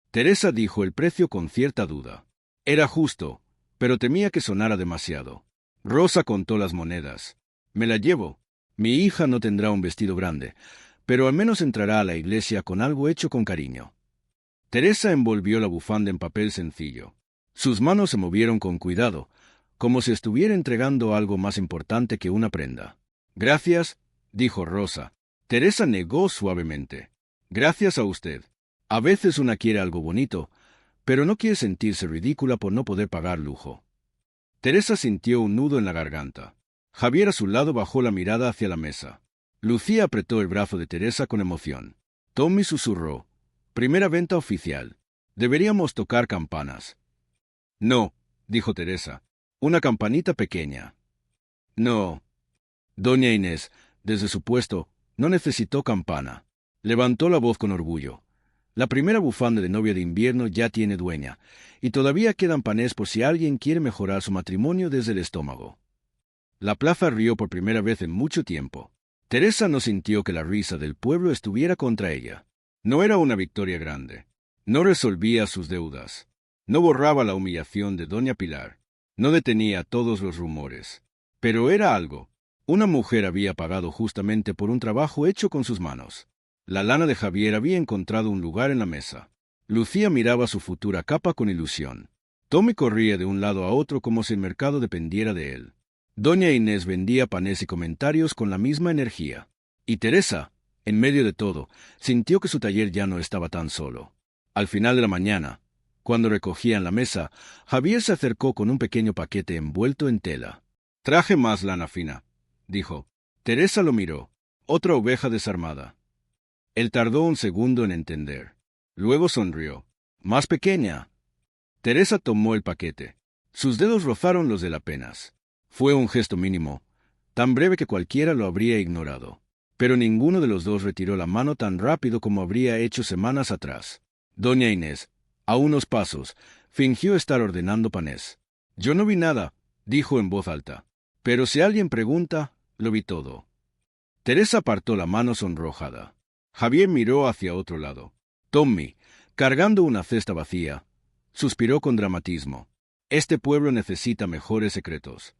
Teresa dijo el precio con cierta duda. Era justo, pero temía que sonara demasiado. Rosa contó las monedas. «Me la llevo. Mi hija no tendrá un vestido grande, pero al menos entrará a la iglesia con algo hecho con cariño». Teresa envolvió la bufanda en papel sencillo. Sus manos se movieron con cuidado, como si estuviera entregando algo más importante que una prenda. «Gracias», dijo Rosa. Teresa negó suavemente. «Gracias a usted. A veces una quiere algo bonito, pero no quiere sentirse ridícula por no poder pagar lujo. Teresa sintió un nudo en la garganta. Javier a su lado bajó la mirada hacia la mesa. Lucía apretó el brazo de Teresa con emoción. Tommy susurró: «Primera venta oficial. Deberíamos tocar campanas». «No», dijo Teresa. «Una campanita pequeña». «No». Doña Inés, desde su puesto, no necesitó campana. Levantó la voz con orgullo. «La primera bufanda de novia de invierno ya tiene dueña, y todavía quedan panés por si alguien quiere mejorar su matrimonio desde el estómago». La plaza rió por primera vez en mucho tiempo. Teresa no sintió que la risa del pueblo estuviera contra ella. No era una victoria grande. No resolvía sus deudas. No borraba la humillación de doña Pilar. No detenía todos los rumores. Pero era algo. Una mujer había pagado justamente por un trabajo hecho con sus manos. La lana de Javier había encontrado un lugar en la mesa. Lucía miraba su futura capa con ilusión. Tommy corría de un lado a otro como si el mercado dependiera de él. Doña Inés vendía panes y comentarios con la misma energía. Y Teresa, en medio de todo, sintió que su taller ya no estaba tan solo. Al final de la mañana, cuando recogían la mesa, Javier se acercó con un pequeño paquete envuelto en tela. «Traje más lana fina», dijo. Teresa lo miró. Otra oveja desarmada. Él tardó un segundo en entender. Luego sonrió. «Más pequeña». Teresa tomó el paquete. Sus dedos rozaron los de la penas. Fue un gesto mínimo, tan breve que cualquiera lo habría ignorado. Pero ninguno de los dos retiró la mano tan rápido como habría hecho semanas atrás. Doña Inés, a unos pasos, fingió estar ordenando panés. «Yo no vi nada», dijo en voz alta. «Pero si alguien pregunta, lo vi todo». Teresa apartó la mano sonrojada. Javier miró hacia otro lado. Tommy, cargando una cesta vacía, suspiró con dramatismo. «Este pueblo necesita mejores secretos».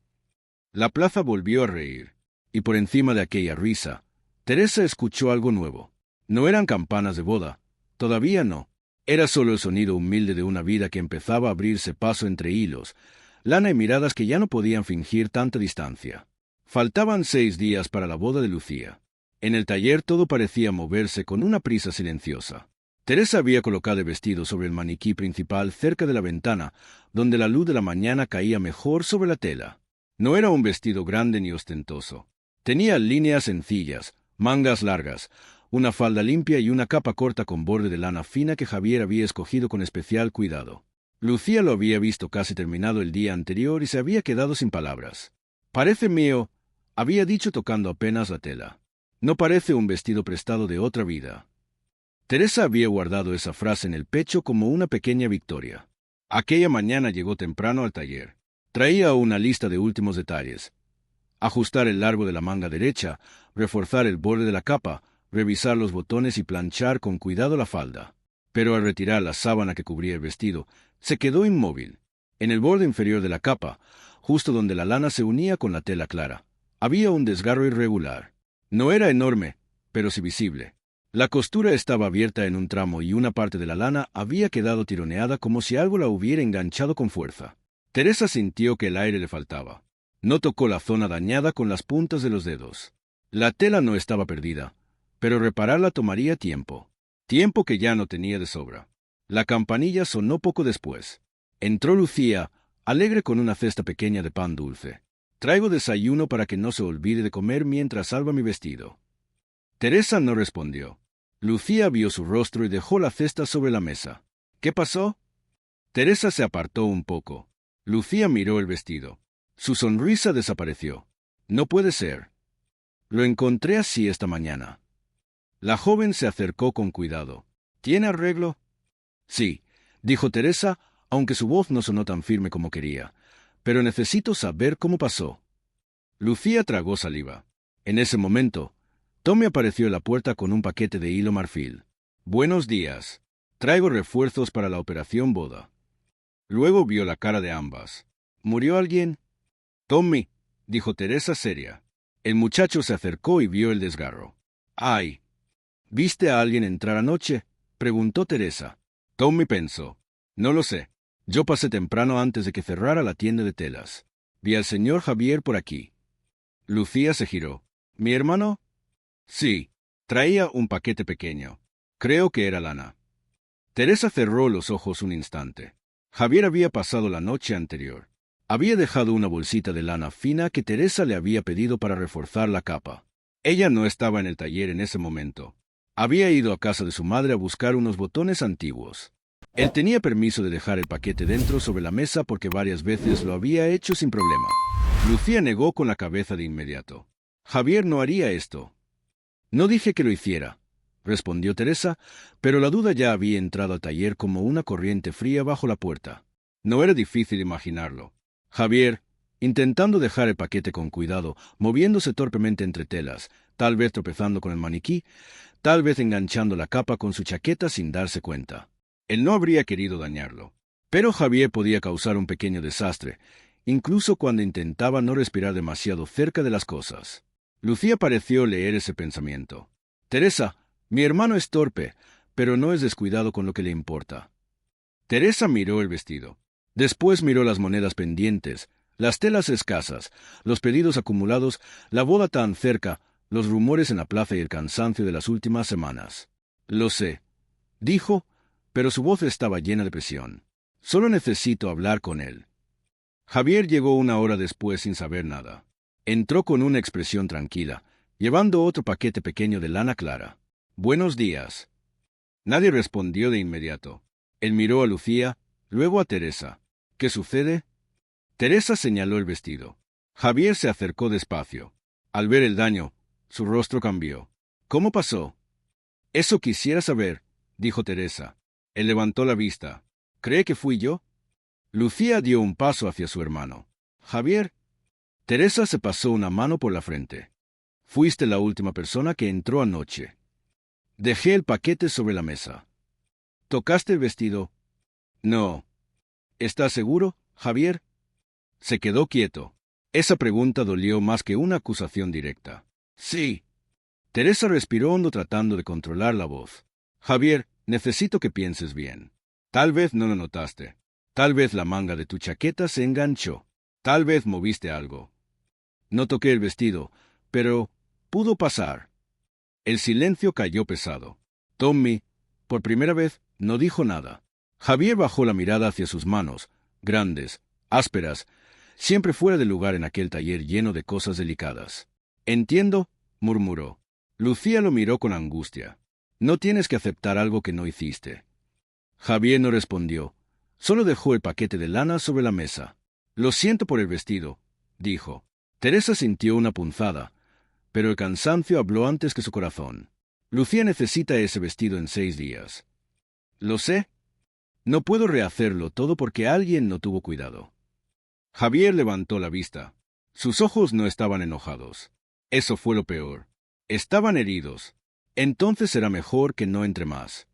La plaza volvió a reír, y por encima de aquella risa, Teresa escuchó algo nuevo. No eran campanas de boda, todavía no. Era solo el sonido humilde de una vida que empezaba a abrirse paso entre hilos, lana y miradas que ya no podían fingir tanta distancia. Faltaban 6 días para la boda de Lucía. En el taller todo parecía moverse con una prisa silenciosa. Teresa había colocado el vestido sobre el maniquí principal cerca de la ventana, donde la luz de la mañana caía mejor sobre la tela. No era un vestido grande ni ostentoso. Tenía líneas sencillas, mangas largas, una falda limpia y una capa corta con borde de lana fina que Javier había escogido con especial cuidado. Lucía lo había visto casi terminado el día anterior y se había quedado sin palabras. «Parece mío», había dicho tocando apenas la tela. «No parece un vestido prestado de otra vida». Teresa había guardado esa frase en el pecho como una pequeña victoria. Aquella mañana llegó temprano al taller. Traía una lista de últimos detalles. Ajustar el largo de la manga derecha, reforzar el borde de la capa, revisar los botones y planchar con cuidado la falda. Pero al retirar la sábana que cubría el vestido, se quedó inmóvil. En el borde inferior de la capa, justo donde la lana se unía con la tela clara, había un desgarro irregular. No era enorme, pero sí visible. La costura estaba abierta en un tramo y una parte de la lana había quedado tironeada como si algo la hubiera enganchado con fuerza. Teresa sintió que el aire le faltaba. No tocó la zona dañada con las puntas de los dedos. La tela no estaba perdida, pero repararla tomaría tiempo. Tiempo que ya no tenía de sobra. La campanilla sonó poco después. Entró Lucía, alegre con una cesta pequeña de pan dulce. «Traigo desayuno para que no se olvide de comer mientras salva mi vestido». Teresa no respondió. Lucía vio su rostro y dejó la cesta sobre la mesa. «¿Qué pasó?» Teresa se apartó un poco. Lucía miró el vestido. Su sonrisa desapareció. «No puede ser. Lo encontré así esta mañana». La joven se acercó con cuidado. «¿Tiene arreglo?» «Sí», dijo Teresa, aunque su voz no sonó tan firme como quería. «Pero necesito saber cómo pasó». Lucía tragó saliva. En ese momento, Tommy apareció en la puerta con un paquete de hilo marfil. «Buenos días. Traigo refuerzos para la operación boda». Luego vio la cara de ambas. «¿Murió alguien?» «Tommy», dijo Teresa seria. El muchacho se acercó y vio el desgarro. «Ay, ¿viste a alguien entrar anoche?», preguntó Teresa. Tommy pensó. «No lo sé. Yo pasé temprano antes de que cerrara la tienda de telas. Vi al señor Javier por aquí». Lucía se giró. «¿Mi hermano?» «Sí. Traía un paquete pequeño. Creo que era lana». Teresa cerró los ojos un instante. Javier había pasado la noche anterior. Había dejado una bolsita de lana fina que Teresa le había pedido para reforzar la capa. Ella no estaba en el taller en ese momento. Había ido a casa de su madre a buscar unos botones antiguos. Él tenía permiso de dejar el paquete dentro sobre la mesa porque varias veces lo había hecho sin problema. Lucía negó con la cabeza de inmediato. Javier no haría esto. No dije que lo hiciera, respondió Teresa, pero la duda ya había entrado al taller como una corriente fría bajo la puerta. No era difícil imaginarlo. Javier, intentando dejar el paquete con cuidado, moviéndose torpemente entre telas, tal vez tropezando con el maniquí, tal vez enganchando la capa con su chaqueta sin darse cuenta. Él no habría querido dañarlo. Pero Javier podía causar un pequeño desastre, incluso cuando intentaba no respirar demasiado cerca de las cosas. Lucía pareció leer ese pensamiento. Teresa, mi hermano es torpe, pero no es descuidado con lo que le importa. Teresa miró el vestido. Después miró las monedas pendientes, las telas escasas, los pedidos acumulados, la boda tan cerca, los rumores en la plaza y el cansancio de las últimas semanas. Lo sé, dijo, pero su voz estaba llena de presión. Solo necesito hablar con él. Javier llegó una hora después sin saber nada. Entró con una expresión tranquila, llevando otro paquete pequeño de lana clara. «Buenos días». Nadie respondió de inmediato. Él miró a Lucía, luego a Teresa. «¿Qué sucede?» Teresa señaló el vestido. Javier se acercó despacio. Al ver el daño, su rostro cambió. «¿Cómo pasó?» «Eso quisiera saber», dijo Teresa. Él levantó la vista. «¿Cree que fui yo?» Lucía dio un paso hacia su hermano. «Javier». Teresa se pasó una mano por la frente. «Fuiste la última persona que entró anoche». Dejé el paquete sobre la mesa. ¿Tocaste el vestido? No. ¿Estás seguro, Javier? Se quedó quieto. Esa pregunta dolió más que una acusación directa. Sí. Teresa respiró hondo tratando de controlar la voz. Javier, necesito que pienses bien. Tal vez no lo notaste. Tal vez la manga de tu chaqueta se enganchó. Tal vez moviste algo. No toqué el vestido, pero pudo pasar. El silencio cayó pesado. Tommy, por primera vez, no dijo nada. Javier bajó la mirada hacia sus manos, grandes, ásperas, siempre fuera de lugar en aquel taller lleno de cosas delicadas. Entiendo, murmuró. Lucía lo miró con angustia. No tienes que aceptar algo que no hiciste. Javier no respondió. Solo dejó el paquete de lana sobre la mesa. Lo siento por el vestido, dijo. Teresa sintió una punzada, pero el cansancio habló antes que su corazón. Lucía necesita ese vestido en 6 días. Lo sé. No puedo rehacerlo todo porque alguien no tuvo cuidado. Javier levantó la vista. Sus ojos no estaban enojados. Eso fue lo peor. Estaban heridos. Entonces será mejor que no entre más.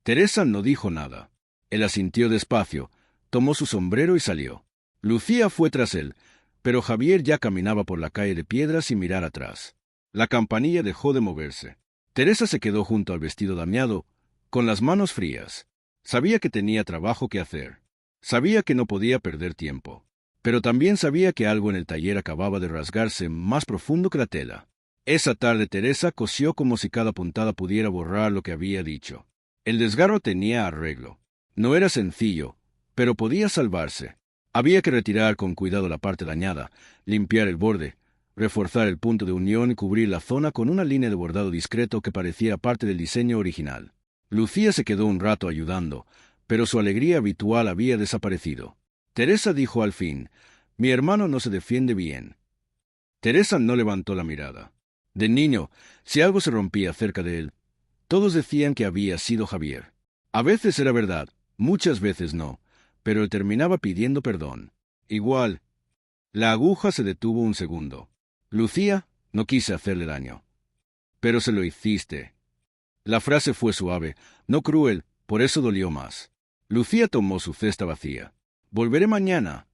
Teresa no dijo nada. Él asintió despacio, tomó su sombrero y salió. Lucía fue tras él, pero Javier ya caminaba por la calle de piedra sin mirar atrás. La campanilla dejó de moverse. Teresa se quedó junto al vestido dañado, con las manos frías. Sabía que tenía trabajo que hacer. Sabía que no podía perder tiempo. Pero también sabía que algo en el taller acababa de rasgarse más profundo que la tela. Esa tarde Teresa cosió como si cada puntada pudiera borrar lo que había dicho. El desgarro tenía arreglo. No era sencillo, pero podía salvarse. Había que retirar con cuidado la parte dañada, limpiar el borde, reforzar el punto de unión y cubrir la zona con una línea de bordado discreto que parecía parte del diseño original. Lucía se quedó un rato ayudando, pero su alegría habitual había desaparecido. Teresa dijo al fin, «Mi hermano no se defiende bien». Teresa no levantó la mirada. De niño, si algo se rompía cerca de él, todos decían que había sido Javier. A veces era verdad, muchas veces no, pero él terminaba pidiendo perdón. Igual. La aguja se detuvo un segundo. Lucía, no quise hacerle daño. Pero se lo hiciste. La frase fue suave, no cruel, por eso dolió más. Lucía tomó su cesta vacía. Volveré mañana.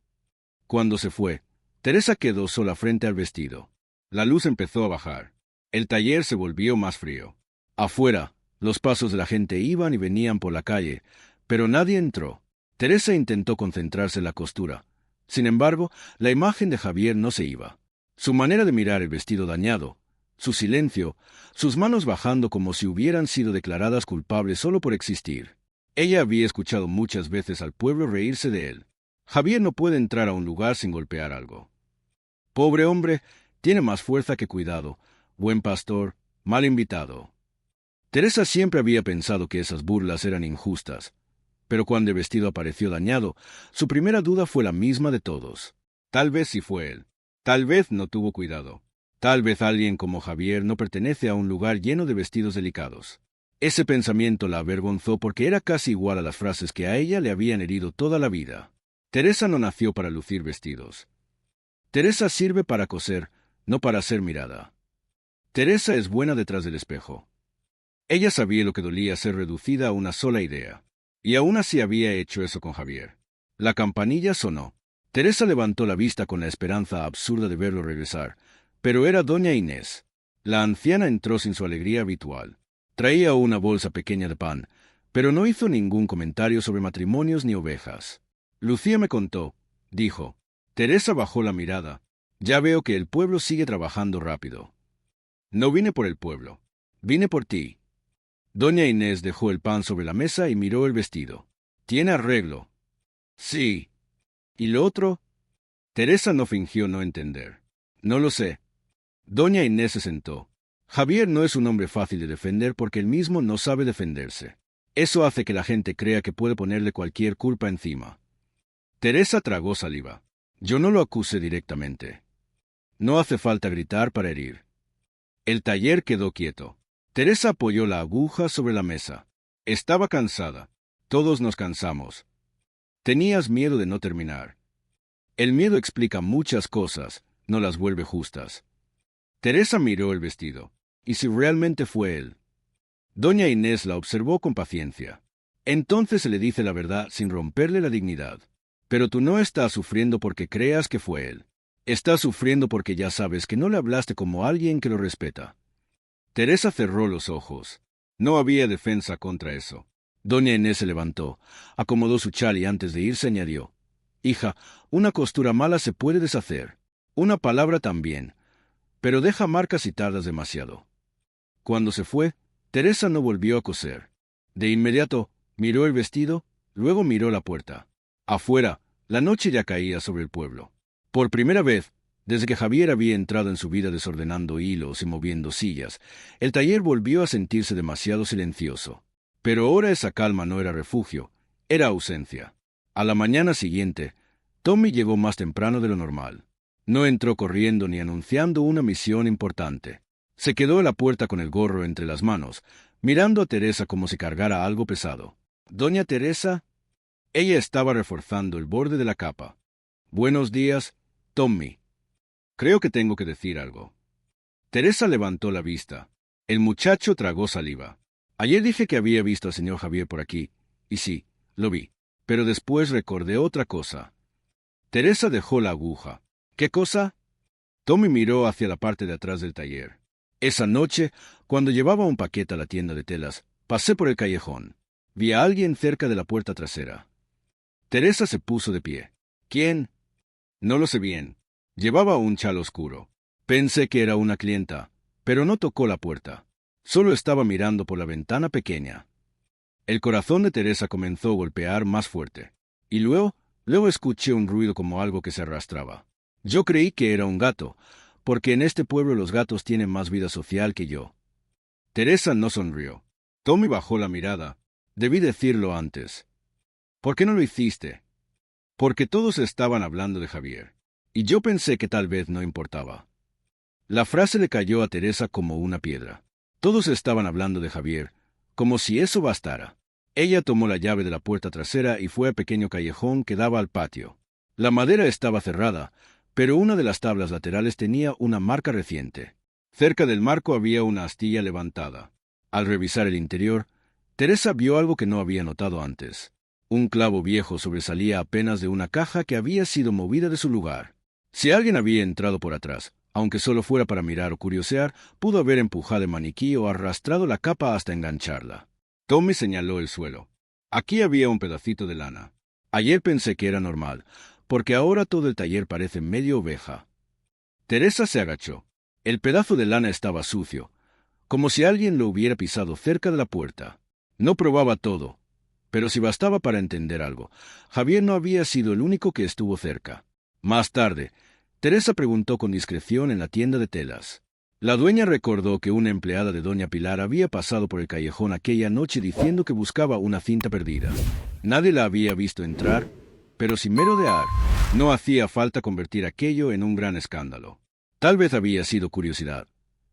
Cuando se fue, Teresa quedó sola frente al vestido. La luz empezó a bajar. El taller se volvió más frío. Afuera, los pasos de la gente iban y venían por la calle, pero nadie entró. Teresa intentó concentrarse en la costura. Sin embargo, la imagen de Javier no se iba. Su manera de mirar el vestido dañado, su silencio, sus manos bajando como si hubieran sido declaradas culpables solo por existir. Ella había escuchado muchas veces al pueblo reírse de él. Javier no puede entrar a un lugar sin golpear algo. Pobre hombre, tiene más fuerza que cuidado. Buen pastor, mal invitado. Teresa siempre había pensado que esas burlas eran injustas, pero cuando el vestido apareció dañado, su primera duda fue la misma de todos. Tal vez sí fue él. Tal vez no tuvo cuidado. Tal vez alguien como Javier no pertenece a un lugar lleno de vestidos delicados. Ese pensamiento la avergonzó porque era casi igual a las frases que a ella le habían herido toda la vida. Teresa no nació para lucir vestidos. Teresa sirve para coser, no para ser mirada. Teresa es buena detrás del espejo. Ella sabía lo que dolía ser reducida a una sola idea. Y aún así había hecho eso con Javier. La campanilla sonó. Teresa levantó la vista con la esperanza absurda de verlo regresar, pero era doña Inés. La anciana entró sin su alegría habitual. Traía una bolsa pequeña de pan, pero no hizo ningún comentario sobre matrimonios ni ovejas. Lucía me contó, dijo. Teresa bajó la mirada. Ya veo que el pueblo sigue trabajando rápido. No vine por el pueblo. Vine por ti. Doña Inés dejó el pan sobre la mesa y miró el vestido. ¿Tiene arreglo? Sí. ¿Y lo otro? Teresa no fingió no entender. No lo sé. Doña Inés se sentó. Javier no es un hombre fácil de defender porque él mismo no sabe defenderse. Eso hace que la gente crea que puede ponerle cualquier culpa encima. Teresa tragó saliva. Yo no lo acusé directamente. No hace falta gritar para herir. El taller quedó quieto. Teresa apoyó la aguja sobre la mesa. Estaba cansada. Todos nos cansamos. Tenías miedo de no terminar. El miedo explica muchas cosas, no las vuelve justas. Teresa miró el vestido. ¿Y si realmente fue él? Doña Inés la observó con paciencia. Entonces se le dice la verdad sin romperle la dignidad. Pero tú no estás sufriendo porque creas que fue él. Estás sufriendo porque ya sabes que no le hablaste como alguien que lo respeta. Teresa cerró los ojos. No había defensa contra eso. Doña Inés se levantó, acomodó su chal y antes de irse añadió. Hija, una costura mala se puede deshacer. Una palabra también. Pero deja marcas y tardas demasiado. Cuando se fue, Teresa no volvió a coser. De inmediato, miró el vestido, luego miró la puerta. Afuera, la noche ya caía sobre el pueblo. Por primera vez, desde que Javier había entrado en su vida desordenando hilos y moviendo sillas, el taller volvió a sentirse demasiado silencioso. Pero ahora esa calma no era refugio, era ausencia. A la mañana siguiente, Tommy llegó más temprano de lo normal. No entró corriendo ni anunciando una misión importante. Se quedó en la puerta con el gorro entre las manos, mirando a Teresa como si cargara algo pesado. «Doña Teresa». Ella estaba reforzando el borde de la capa. «Buenos días, Tommy. Creo que tengo que decir algo». Teresa levantó la vista. El muchacho tragó saliva. «Ayer dije que había visto al señor Javier por aquí, y sí, lo vi. Pero después recordé otra cosa». Teresa dejó la aguja. «¿Qué cosa?» Tommy miró hacia la parte de atrás del taller. «Esa noche, cuando llevaba un paquete a la tienda de telas, pasé por el callejón. Vi a alguien cerca de la puerta trasera». Teresa se puso de pie. «¿Quién?» «No lo sé bien. Llevaba un chal oscuro. Pensé que era una clienta, pero no tocó la puerta. Solo estaba mirando por la ventana pequeña». El corazón de Teresa comenzó a golpear más fuerte. Y luego escuché un ruido como algo que se arrastraba. Yo creí que era un gato, porque en este pueblo los gatos tienen más vida social que yo. Teresa no sonrió. Tommy bajó la mirada. Debí decirlo antes. ¿Por qué no lo hiciste? Porque todos estaban hablando de Javier. Y yo pensé que tal vez no importaba. La frase le cayó a Teresa como una piedra. Todos estaban hablando de Javier, como si eso bastara. Ella tomó la llave de la puerta trasera y fue al pequeño callejón que daba al patio. La madera estaba cerrada, pero una de las tablas laterales tenía una marca reciente. Cerca del marco había una astilla levantada. Al revisar el interior, Teresa vio algo que no había notado antes. Un clavo viejo sobresalía apenas de una caja que había sido movida de su lugar. Si alguien había entrado por atrás, aunque solo fuera para mirar o curiosear, pudo haber empujado el maniquí o arrastrado la capa hasta engancharla. Tommy señaló el suelo. Aquí había un pedacito de lana. Ayer pensé que era normal, porque ahora todo el taller parece medio oveja. Teresa se agachó. El pedazo de lana estaba sucio, como si alguien lo hubiera pisado cerca de la puerta. No probaba todo, Pero si bastaba para entender algo, Javier no había sido el único que estuvo cerca. Más tarde, Teresa preguntó con discreción en la tienda de telas. La dueña recordó que una empleada de doña Pilar había pasado por el callejón aquella noche diciendo que buscaba una cinta perdida. Nadie la había visto entrar, pero sin merodear, no hacía falta convertir aquello en un gran escándalo. Tal vez había sido curiosidad,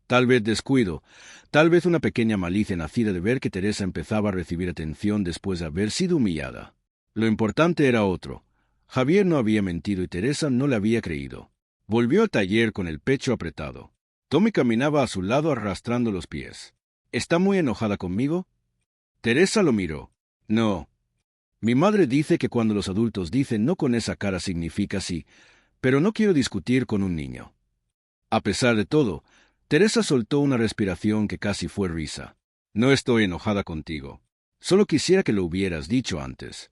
tal vez descuido, tal vez una pequeña malicia nacida de ver que Teresa empezaba a recibir atención después de haber sido humillada. Lo importante era otro. Javier no había mentido y Teresa no le había creído. Volvió al taller con el pecho apretado. Tommy caminaba a su lado arrastrando los pies. ¿Está muy enojada conmigo? Teresa lo miró. No. Mi madre dice que cuando los adultos dicen no con esa cara significa sí, pero no quiero discutir con un niño. A pesar de todo, Teresa soltó una respiración que casi fue risa. No estoy enojada contigo. Solo quisiera que lo hubieras dicho antes.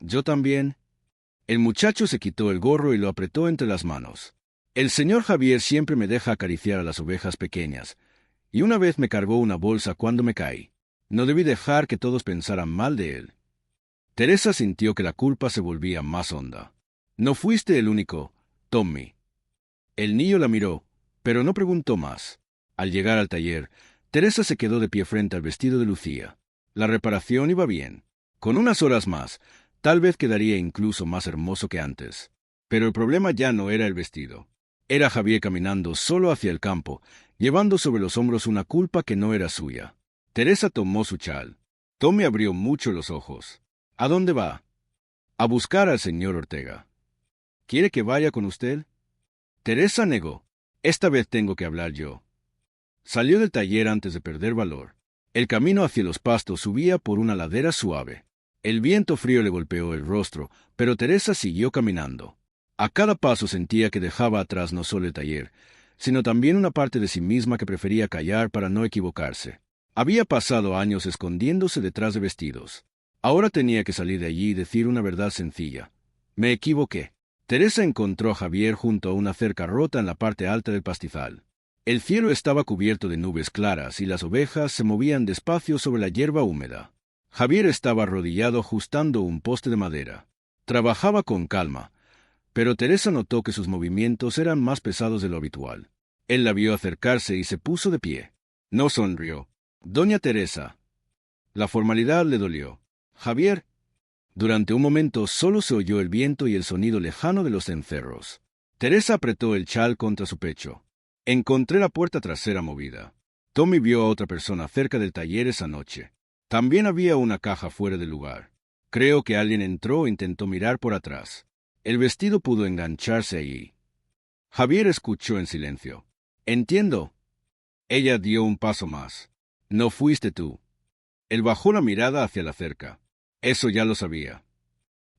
Yo también. El muchacho se quitó el gorro y lo apretó entre las manos. El señor Javier siempre me deja acariciar a las ovejas pequeñas, y una vez me cargó una bolsa cuando me caí. No debí dejar que todos pensaran mal de él. Teresa sintió que la culpa se volvía más honda. No fuiste el único, Tommy. El niño la miró, pero no preguntó más. Al llegar al taller, Teresa se quedó de pie frente al vestido de Lucía. La reparación iba bien. Con unas horas más, tal vez quedaría incluso más hermoso que antes. Pero el problema ya no era el vestido. Era Javier caminando solo hacia el campo, llevando sobre los hombros una culpa que no era suya. Teresa tomó su chal. Tommy abrió mucho los ojos. ¿A dónde va? A buscar al señor Ortega. ¿Quiere que vaya con usted? Teresa negó. Esta vez tengo que hablar yo. Salió del taller antes de perder valor. El camino hacia los pastos subía por una ladera suave. El viento frío le golpeó el rostro, pero Teresa siguió caminando. A cada paso sentía que dejaba atrás no solo el taller, sino también una parte de sí misma que prefería callar para no equivocarse. Había pasado años escondiéndose detrás de vestidos. Ahora tenía que salir de allí y decir una verdad sencilla. Me equivoqué. Teresa encontró a Javier junto a una cerca rota en la parte alta del pastizal. El cielo estaba cubierto de nubes claras y las ovejas se movían despacio sobre la hierba húmeda. Javier estaba arrodillado ajustando un poste de madera. Trabajaba con calma, pero Teresa notó que sus movimientos eran más pesados de lo habitual. Él la vio acercarse y se puso de pie. No sonrió. Doña Teresa. La formalidad le dolió. Javier. Durante un momento solo se oyó el viento y el sonido lejano de los cencerros. Teresa apretó el chal contra su pecho. Encontré la puerta trasera movida. Tommy vio a otra persona cerca del taller esa noche. También había una caja fuera del lugar. Creo que alguien entró e intentó mirar por atrás. El vestido pudo engancharse allí. Javier escuchó en silencio. Entiendo. Ella dio un paso más. No fuiste tú. Él bajó la mirada hacia la cerca. Eso ya lo sabía.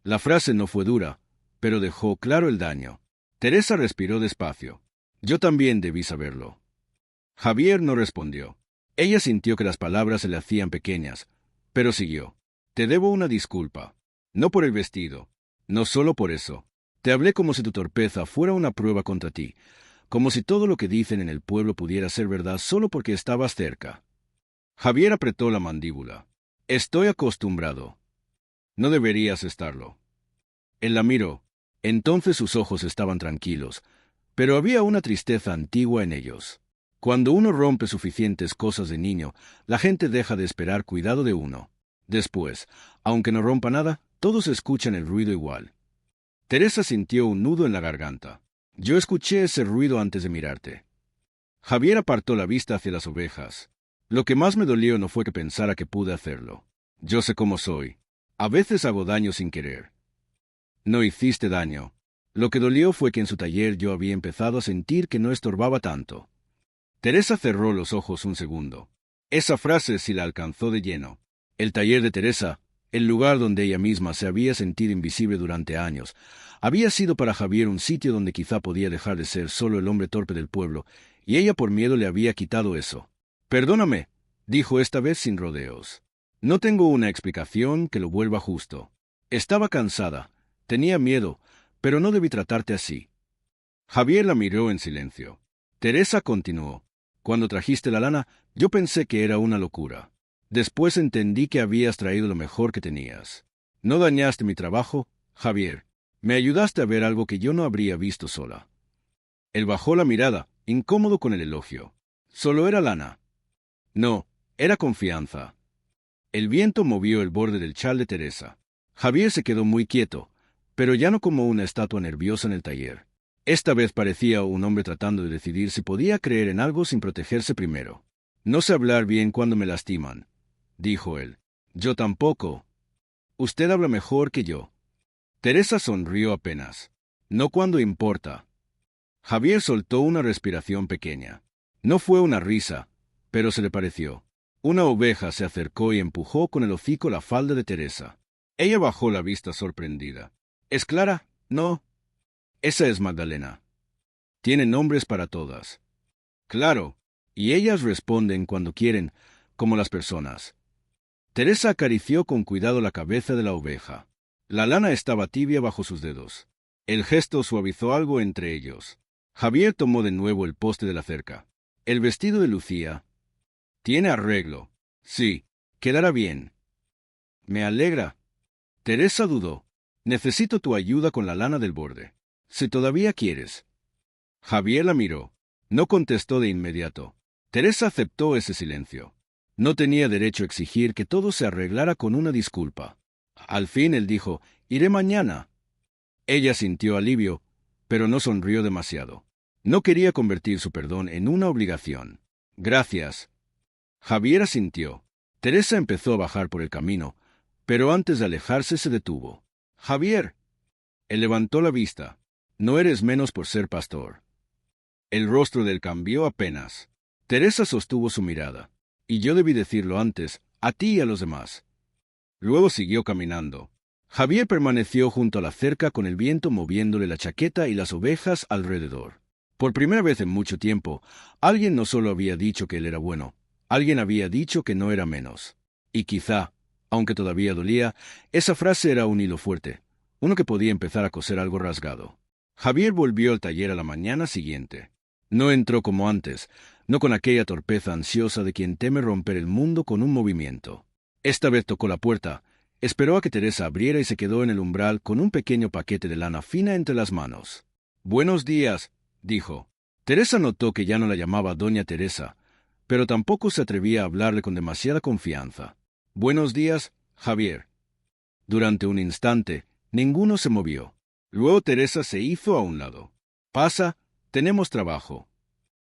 La frase no fue dura, pero dejó claro el daño. Teresa respiró despacio. Yo también debí saberlo. Javier no respondió. Ella sintió que las palabras se le hacían pequeñas, pero siguió. Te debo una disculpa. No por el vestido. No solo por eso. Te hablé como si tu torpeza fuera una prueba contra ti, como si todo lo que dicen en el pueblo pudiera ser verdad solo porque estabas cerca. Javier apretó la mandíbula. Estoy acostumbrado. No deberías estarlo. Él la miró. Entonces sus ojos estaban tranquilos, pero había una tristeza antigua en ellos. Cuando uno rompe suficientes cosas de niño, la gente deja de esperar cuidado de uno. Después, aunque no rompa nada, todos escuchan el ruido igual. Teresa sintió un nudo en la garganta. Yo escuché ese ruido antes de mirarte. Javier apartó la vista hacia las ovejas. Lo que más me dolió no fue que pensara que pude hacerlo. Yo sé cómo soy. A veces hago daño sin querer. No hiciste daño. Lo que dolió fue que en su taller yo había empezado a sentir que no estorbaba tanto. Teresa cerró los ojos un segundo. Esa frase sí la alcanzó de lleno. El taller de Teresa, el lugar donde ella misma se había sentido invisible durante años, había sido para Javier un sitio donde quizá podía dejar de ser solo el hombre torpe del pueblo, y ella por miedo le había quitado eso. Perdóname, dijo esta vez sin rodeos. No tengo una explicación que lo vuelva justo. Estaba cansada, tenía miedo, pero no debí tratarte así. Javier la miró en silencio. Teresa continuó. Cuando trajiste la lana, yo pensé que era una locura. Después entendí que habías traído lo mejor que tenías. No dañaste mi trabajo, Javier. Me ayudaste a ver algo que yo no habría visto sola. Él bajó la mirada, incómodo con el elogio. Solo era lana. No, era confianza. El viento movió el borde del chal de Teresa. Javier se quedó muy quieto, pero ya no como una estatua nerviosa en el taller. Esta vez parecía un hombre tratando de decidir si podía creer en algo sin protegerse primero. No sé hablar bien cuando me lastiman, dijo él. Yo tampoco. Usted habla mejor que yo. Teresa sonrió apenas. No cuando importa. Javier soltó una respiración pequeña. No fue una risa, pero se le pareció. Una oveja se acercó y empujó con el hocico la falda de Teresa. Ella bajó la vista sorprendida. ¿Es Clara? No. Esa es Magdalena. Tiene nombres para todas. Claro, y ellas responden cuando quieren, como las personas. Teresa acarició con cuidado la cabeza de la oveja. La lana estaba tibia bajo sus dedos. El gesto suavizó algo entre ellos. Javier tomó de nuevo el poste de la cerca. El vestido de Lucía. Tiene arreglo. Sí, quedará bien. Me alegra. Teresa dudó. Necesito tu ayuda con la lana del borde. Si todavía quieres. Javier la miró. No contestó de inmediato. Teresa aceptó ese silencio. No tenía derecho a exigir que todo se arreglara con una disculpa. Al fin él dijo, iré mañana. Ella sintió alivio, pero no sonrió demasiado. No quería convertir su perdón en una obligación. Gracias. Javier asintió. Teresa empezó a bajar por el camino, pero antes de alejarse se detuvo. Javier. Él levantó la vista. No eres menos por ser pastor. El rostro del cambió apenas. Teresa sostuvo su mirada. Y yo debí decirlo antes, a ti y a los demás. Luego siguió caminando. Javier permaneció junto a la cerca con el viento moviéndole la chaqueta y las ovejas alrededor. Por primera vez en mucho tiempo, alguien no solo había dicho que él era bueno, alguien había dicho que no era menos. Y quizá, aunque todavía dolía, esa frase era un hilo fuerte, uno que podía empezar a coser algo rasgado. Javier volvió al taller a la mañana siguiente. No entró como antes, no con aquella torpeza ansiosa de quien teme romper el mundo con un movimiento. Esta vez tocó la puerta, esperó a que Teresa abriera y se quedó en el umbral con un pequeño paquete de lana fina entre las manos. «Buenos días», dijo. Teresa notó que ya no la llamaba Doña Teresa, pero tampoco se atrevía a hablarle con demasiada confianza. «Buenos días, Javier». Durante un instante, ninguno se movió. Luego Teresa se hizo a un lado. «Pasa, tenemos trabajo».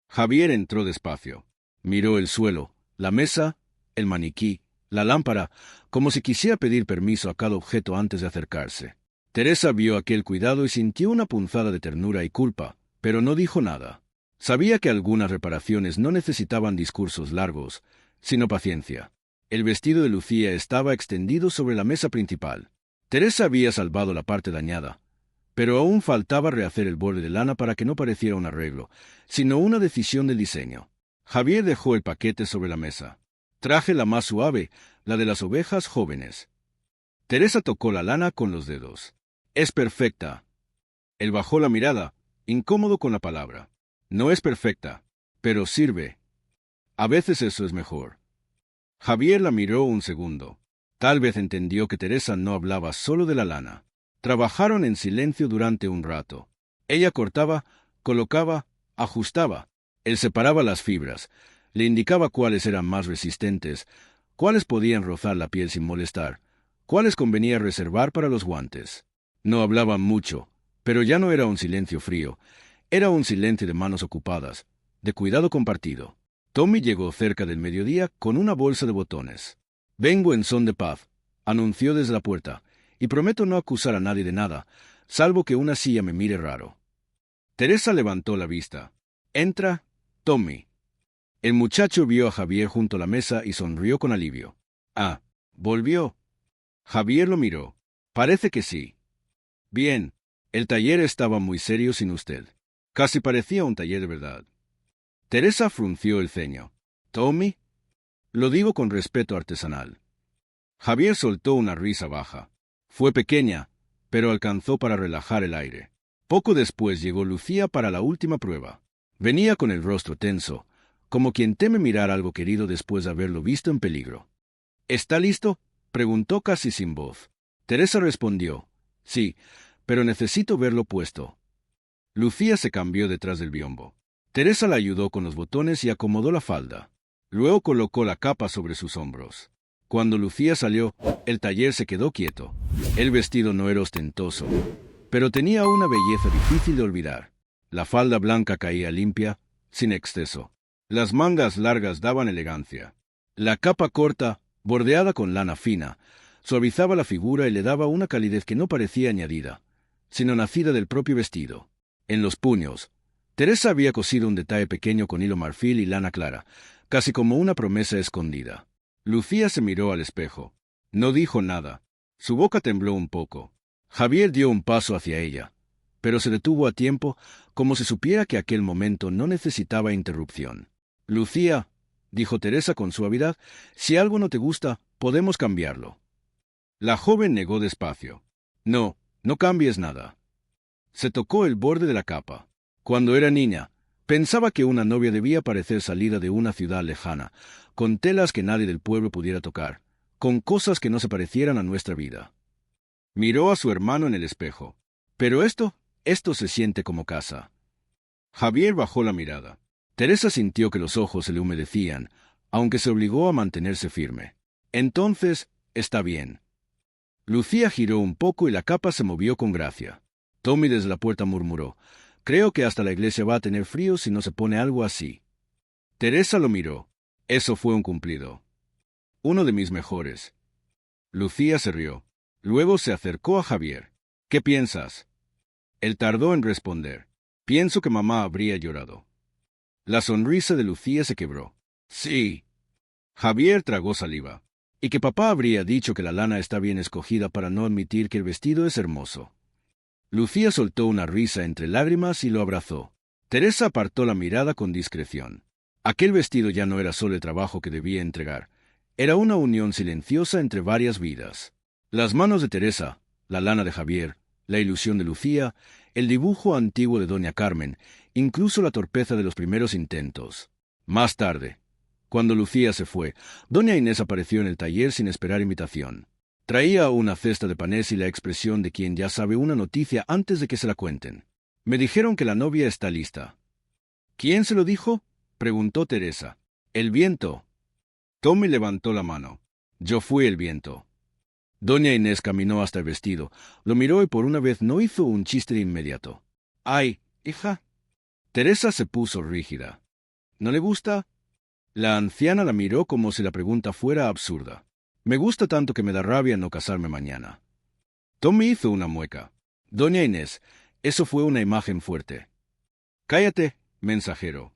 Javier entró despacio. Miró el suelo, la mesa, el maniquí, la lámpara, como si quisiera pedir permiso a cada objeto antes de acercarse. Teresa vio aquel cuidado y sintió una punzada de ternura y culpa, pero no dijo nada. Sabía que algunas reparaciones no necesitaban discursos largos, sino paciencia. El vestido de Lucía estaba extendido sobre la mesa principal. Teresa había salvado la parte dañada, pero aún faltaba rehacer el borde de lana para que no pareciera un arreglo, sino una decisión del diseño. Javier dejó el paquete sobre la mesa. Traje la más suave, la de las ovejas jóvenes. Teresa tocó la lana con los dedos. «Es perfecta». Él bajó la mirada, incómodo con la palabra. «No es perfecta, pero sirve. A veces eso es mejor». Javier la miró un segundo. Tal vez entendió que Teresa no hablaba solo de la lana. Trabajaron en silencio durante un rato. Ella cortaba, colocaba, ajustaba. Él separaba las fibras, le indicaba cuáles eran más resistentes, cuáles podían rozar la piel sin molestar, cuáles convenía reservar para los guantes. No hablaban mucho, pero ya no era un silencio frío, era un silencio de manos ocupadas, de cuidado compartido. Tommy llegó cerca del mediodía con una bolsa de botones. «Vengo en son de paz», anunció desde la puerta, «y prometo no acusar a nadie de nada, salvo que una silla me mire raro». Teresa levantó la vista. «Entra, Tommy». El muchacho vio a Javier junto a la mesa y sonrió con alivio. «Ah, ¿volvió?» Javier lo miró. «Parece que sí». «Bien, el taller estaba muy serio sin usted. Casi parecía un taller de verdad». Teresa frunció el ceño. «¿Tommy?» Lo digo con respeto artesanal. Javier soltó una risa baja. Fue pequeña, pero alcanzó para relajar el aire. Poco después llegó Lucía para la última prueba. Venía con el rostro tenso, como quien teme mirar algo querido después de haberlo visto en peligro. ¿Está listo?, preguntó casi sin voz. Teresa respondió, sí, pero necesito verlo puesto. Lucía se cambió detrás del biombo. Teresa la ayudó con los botones y acomodó la falda. Luego colocó la capa sobre sus hombros. Cuando Lucía salió, el taller se quedó quieto. El vestido no era ostentoso, pero tenía una belleza difícil de olvidar. La falda blanca caía limpia, sin exceso. Las mangas largas daban elegancia. La capa corta, bordeada con lana fina, suavizaba la figura y le daba una calidez que no parecía añadida, sino nacida del propio vestido. En los puños, Teresa había cosido un detalle pequeño con hilo marfil y lana clara, casi como una promesa escondida. Lucía se miró al espejo. No dijo nada. Su boca tembló un poco. Javier dio un paso hacia ella, pero se detuvo a tiempo, como si supiera que aquel momento no necesitaba interrupción. Lucía, dijo Teresa con suavidad, si algo no te gusta, podemos cambiarlo. La joven negó despacio. No, no cambies nada. Se tocó el borde de la capa. Cuando era niña, pensaba que una novia debía parecer salida de una ciudad lejana, con telas que nadie del pueblo pudiera tocar, con cosas que no se parecieran a nuestra vida. Miró a su hermano en el espejo. Pero esto se siente como casa. Javier bajó la mirada. Teresa sintió que los ojos se le humedecían, aunque se obligó a mantenerse firme. Entonces, está bien. Lucía giró un poco y la capa se movió con gracia. Tommy desde la puerta murmuró, creo que hasta la iglesia va a tener frío si no se pone algo así. Teresa lo miró. Eso fue un cumplido. Uno de mis mejores. Lucía se rió. Luego se acercó a Javier. ¿Qué piensas? Él tardó en responder. Pienso que mamá habría llorado. La sonrisa de Lucía se quebró. Sí. Javier tragó saliva. Y que papá habría dicho que la lana está bien escogida para no admitir que el vestido es hermoso. Lucía soltó una risa entre lágrimas y lo abrazó. Teresa apartó la mirada con discreción. Aquel vestido ya no era solo el trabajo que debía entregar. Era una unión silenciosa entre varias vidas. Las manos de Teresa, la lana de Javier, la ilusión de Lucía, el dibujo antiguo de doña Carmen, incluso la torpeza de los primeros intentos. Más tarde, cuando Lucía se fue, doña Inés apareció en el taller sin esperar invitación. Traía una cesta de panés y la expresión de quien ya sabe una noticia antes de que se la cuenten. Me dijeron que la novia está lista. ¿Quién se lo dijo?, preguntó Teresa. El viento. Tommy levantó la mano. Yo fui el viento. Doña Inés caminó hasta el vestido, lo miró y por una vez no hizo un chiste de inmediato. ¡Ay, hija! Teresa se puso rígida. ¿No le gusta? La anciana la miró como si la pregunta fuera absurda. Me gusta tanto que me da rabia no casarme mañana. Tommy hizo una mueca. Doña Inés, eso fue una imagen fuerte. Cállate, mensajero.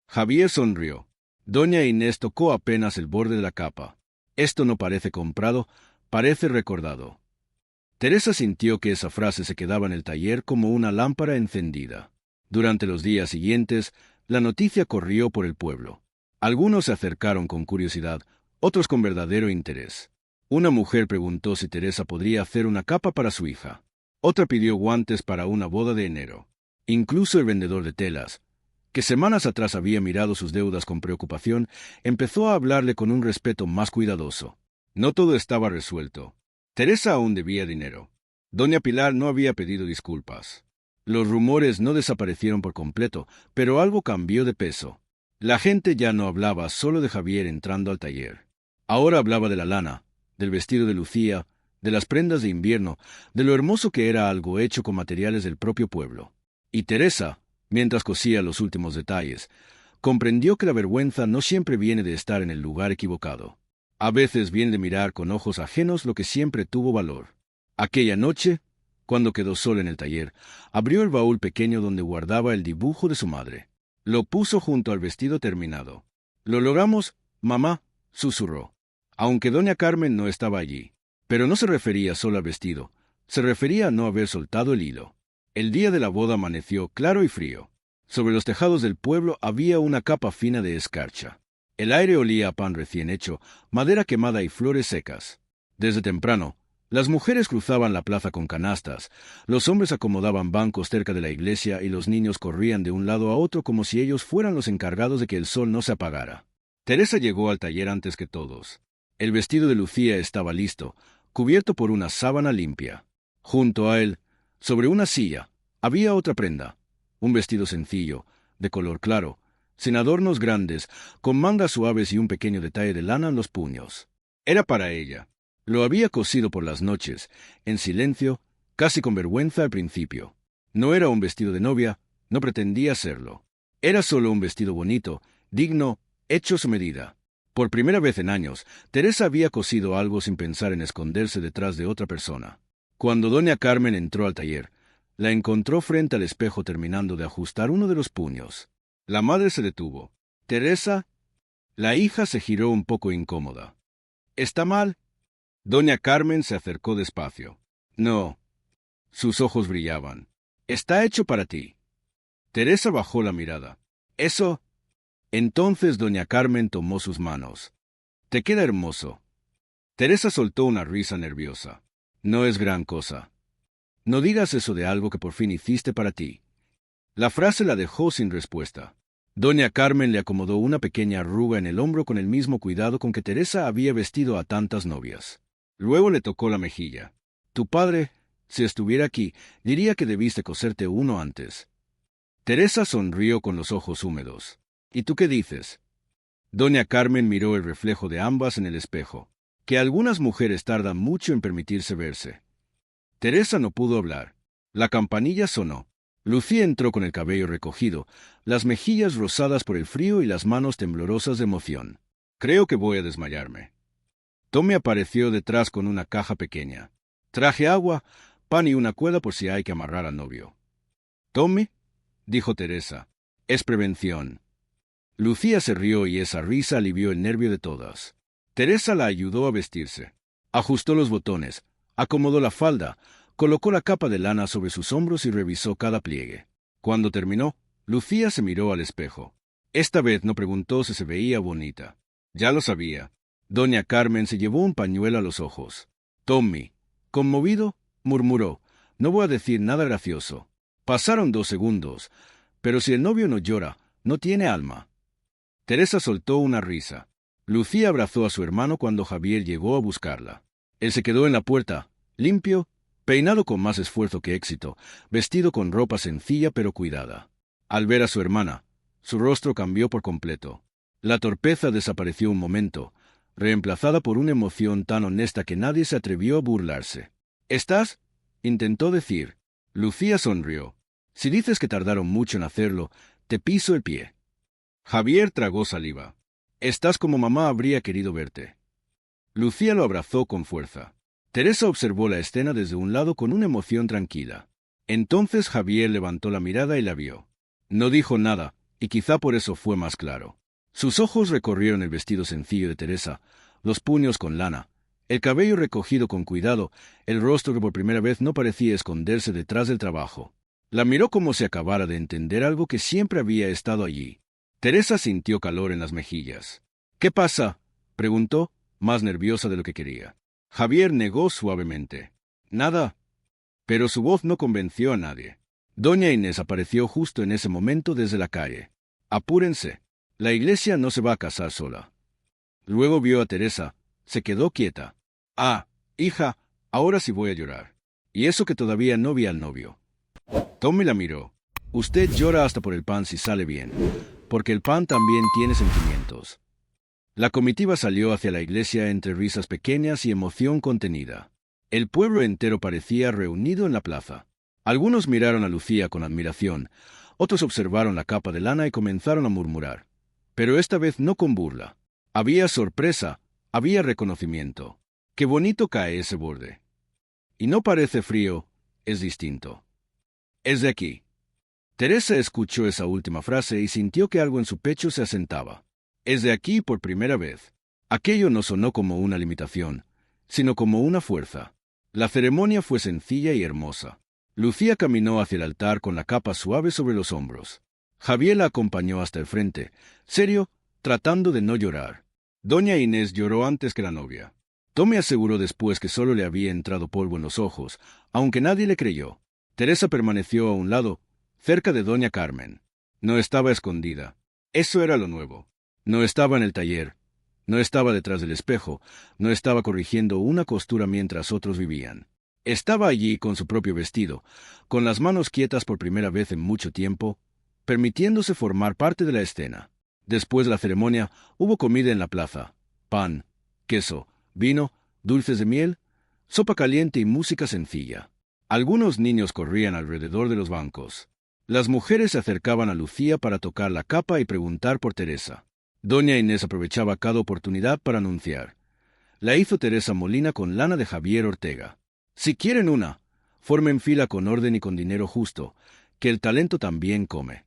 Javier sonrió. Doña Inés tocó apenas el borde de la capa. Esto no parece comprado, parece recordado. Teresa sintió que esa frase se quedaba en el taller como una lámpara encendida. Durante los días siguientes, la noticia corrió por el pueblo. Algunos se acercaron con curiosidad, otros con verdadero interés. Una mujer preguntó si Teresa podría hacer una capa para su hija. Otra pidió guantes para una boda de enero. Incluso el vendedor de telas, que semanas atrás había mirado sus deudas con preocupación, empezó a hablarle con un respeto más cuidadoso. No todo estaba resuelto. Teresa aún debía dinero. Doña Pilar no había pedido disculpas. Los rumores no desaparecieron por completo, pero algo cambió de peso. La gente ya no hablaba solo de Javier entrando al taller. Ahora hablaba de la lana, del vestido de Lucía, de las prendas de invierno, de lo hermoso que era algo hecho con materiales del propio pueblo. Y Teresa, mientras cosía los últimos detalles, comprendió que la vergüenza no siempre viene de estar en el lugar equivocado. A veces viene de mirar con ojos ajenos lo que siempre tuvo valor. Aquella noche, cuando quedó sola en el taller, abrió el baúl pequeño donde guardaba el dibujo de su madre. Lo puso junto al vestido terminado. «Lo logramos, mamá», susurró. Aunque doña Carmen no estaba allí. Pero no se refería solo al vestido, se refería a no haber soltado el hilo. El día de la boda amaneció claro y frío. Sobre los tejados del pueblo había una capa fina de escarcha. El aire olía a pan recién hecho, madera quemada y flores secas. Desde temprano, las mujeres cruzaban la plaza con canastas, los hombres acomodaban bancos cerca de la iglesia y los niños corrían de un lado a otro como si ellos fueran los encargados de que el sol no se apagara. Teresa llegó al taller antes que todos. El vestido de Lucía estaba listo, cubierto por una sábana limpia. Junto a él, sobre una silla, había otra prenda, un vestido sencillo, de color claro, sin adornos grandes, con mangas suaves y un pequeño detalle de lana en los puños. Era para ella. Lo había cosido por las noches, en silencio, casi con vergüenza al principio. No era un vestido de novia, no pretendía serlo. Era solo un vestido bonito, digno, hecho a su medida. Por primera vez en años, Teresa había cosido algo sin pensar en esconderse detrás de otra persona. Cuando doña Carmen entró al taller, la encontró frente al espejo terminando de ajustar uno de los puños. La madre se detuvo. «Teresa». La hija se giró un poco incómoda. «¿Está mal?» Doña Carmen se acercó despacio. «No». Sus ojos brillaban. «Está hecho para ti». Teresa bajó la mirada. «¿Eso?» Entonces doña Carmen tomó sus manos. «Te queda hermoso». Teresa soltó una risa nerviosa. «No es gran cosa. No digas eso de algo que por fin hiciste para ti». La frase la dejó sin respuesta. Doña Carmen le acomodó una pequeña arruga en el hombro con el mismo cuidado con que Teresa había vestido a tantas novias. Luego le tocó la mejilla. «Tu padre, si estuviera aquí, diría que debiste coserte uno antes». Teresa sonrió con los ojos húmedos. «¿Y tú qué dices?» Doña Carmen miró el reflejo de ambas en el espejo. Que algunas mujeres tardan mucho en permitirse verse. Teresa no pudo hablar. La campanilla sonó. Lucía entró con el cabello recogido, las mejillas rosadas por el frío y las manos temblorosas de emoción. «Creo que voy a desmayarme». Tommy apareció detrás con una caja pequeña. «Traje agua, pan y una cuerda por si hay que amarrar al novio». «Tommy», dijo Teresa, «es prevención». Lucía se rió y esa risa alivió el nervio de todas. Teresa la ayudó a vestirse. Ajustó los botones, acomodó la falda, colocó la capa de lana sobre sus hombros y revisó cada pliegue. Cuando terminó, Lucía se miró al espejo. Esta vez no preguntó si se veía bonita. Ya lo sabía. Doña Carmen se llevó un pañuelo a los ojos. Tommy, conmovido, murmuró: «No voy a decir nada gracioso». Pasaron 2 segundos. «Pero si el novio no llora, no tiene alma». Teresa soltó una risa. Lucía abrazó a su hermano cuando Javier llegó a buscarla. Él se quedó en la puerta, limpio, peinado con más esfuerzo que éxito, vestido con ropa sencilla pero cuidada. Al ver a su hermana, su rostro cambió por completo. La torpeza desapareció un momento, reemplazada por una emoción tan honesta que nadie se atrevió a burlarse. «¿Estás?», intentó decir. Lucía sonrió. «Si dices que tardaron mucho en hacerlo, te piso el pie». Javier tragó saliva. «Estás como mamá habría querido verte». Lucía lo abrazó con fuerza. Teresa observó la escena desde un lado con una emoción tranquila. Entonces Javier levantó la mirada y la vio. No dijo nada, y quizá por eso fue más claro. Sus ojos recorrieron el vestido sencillo de Teresa, los puños con lana, el cabello recogido con cuidado, el rostro que por primera vez no parecía esconderse detrás del trabajo. La miró como si acabara de entender algo que siempre había estado allí. Teresa sintió calor en las mejillas. «¿Qué pasa?», preguntó, más nerviosa de lo que quería. Javier negó suavemente. «Nada». Pero su voz no convenció a nadie. Doña Inés apareció justo en ese momento desde la calle. «Apúrense. La iglesia no se va a casar sola». Luego vio a Teresa. Se quedó quieta. «Ah, hija, ahora sí voy a llorar. Y eso que todavía no vi al novio». Tommy la miró. «Usted llora hasta por el pan si sale bien, porque el pan también tiene sentimientos». La comitiva salió hacia la iglesia entre risas pequeñas y emoción contenida. El pueblo entero parecía reunido en la plaza. Algunos miraron a Lucía con admiración, otros observaron la capa de lana y comenzaron a murmurar. Pero esta vez no con burla. Había sorpresa, había reconocimiento. «Qué bonito cae ese borde. Y no parece frío, es distinto. Es de aquí». Teresa escuchó esa última frase y sintió que algo en su pecho se asentaba. «Es de aquí por primera vez». Aquello no sonó como una limitación, sino como una fuerza. La ceremonia fue sencilla y hermosa. Lucía caminó hacia el altar con la capa suave sobre los hombros. Javier la acompañó hasta el frente, serio, tratando de no llorar. Doña Inés lloró antes que la novia. Tommy aseguró después que solo le había entrado polvo en los ojos, aunque nadie le creyó. Teresa permaneció a un lado, cerca de doña Carmen. No estaba escondida. Eso era lo nuevo. No estaba en el taller. No estaba detrás del espejo, no estaba corrigiendo una costura mientras otros vivían. Estaba allí con su propio vestido, con las manos quietas por primera vez en mucho tiempo, permitiéndose formar parte de la escena. Después de la ceremonia, hubo comida en la plaza: pan, queso, vino, dulces de miel, sopa caliente y música sencilla. Algunos niños corrían alrededor de los bancos. Las mujeres se acercaban a Lucía para tocar la capa y preguntar por Teresa. Doña Inés aprovechaba cada oportunidad para anunciar: la hizo Teresa Molina con lana de Javier Ortega. Si quieren una, formen fila con orden y con dinero justo, que el talento también come.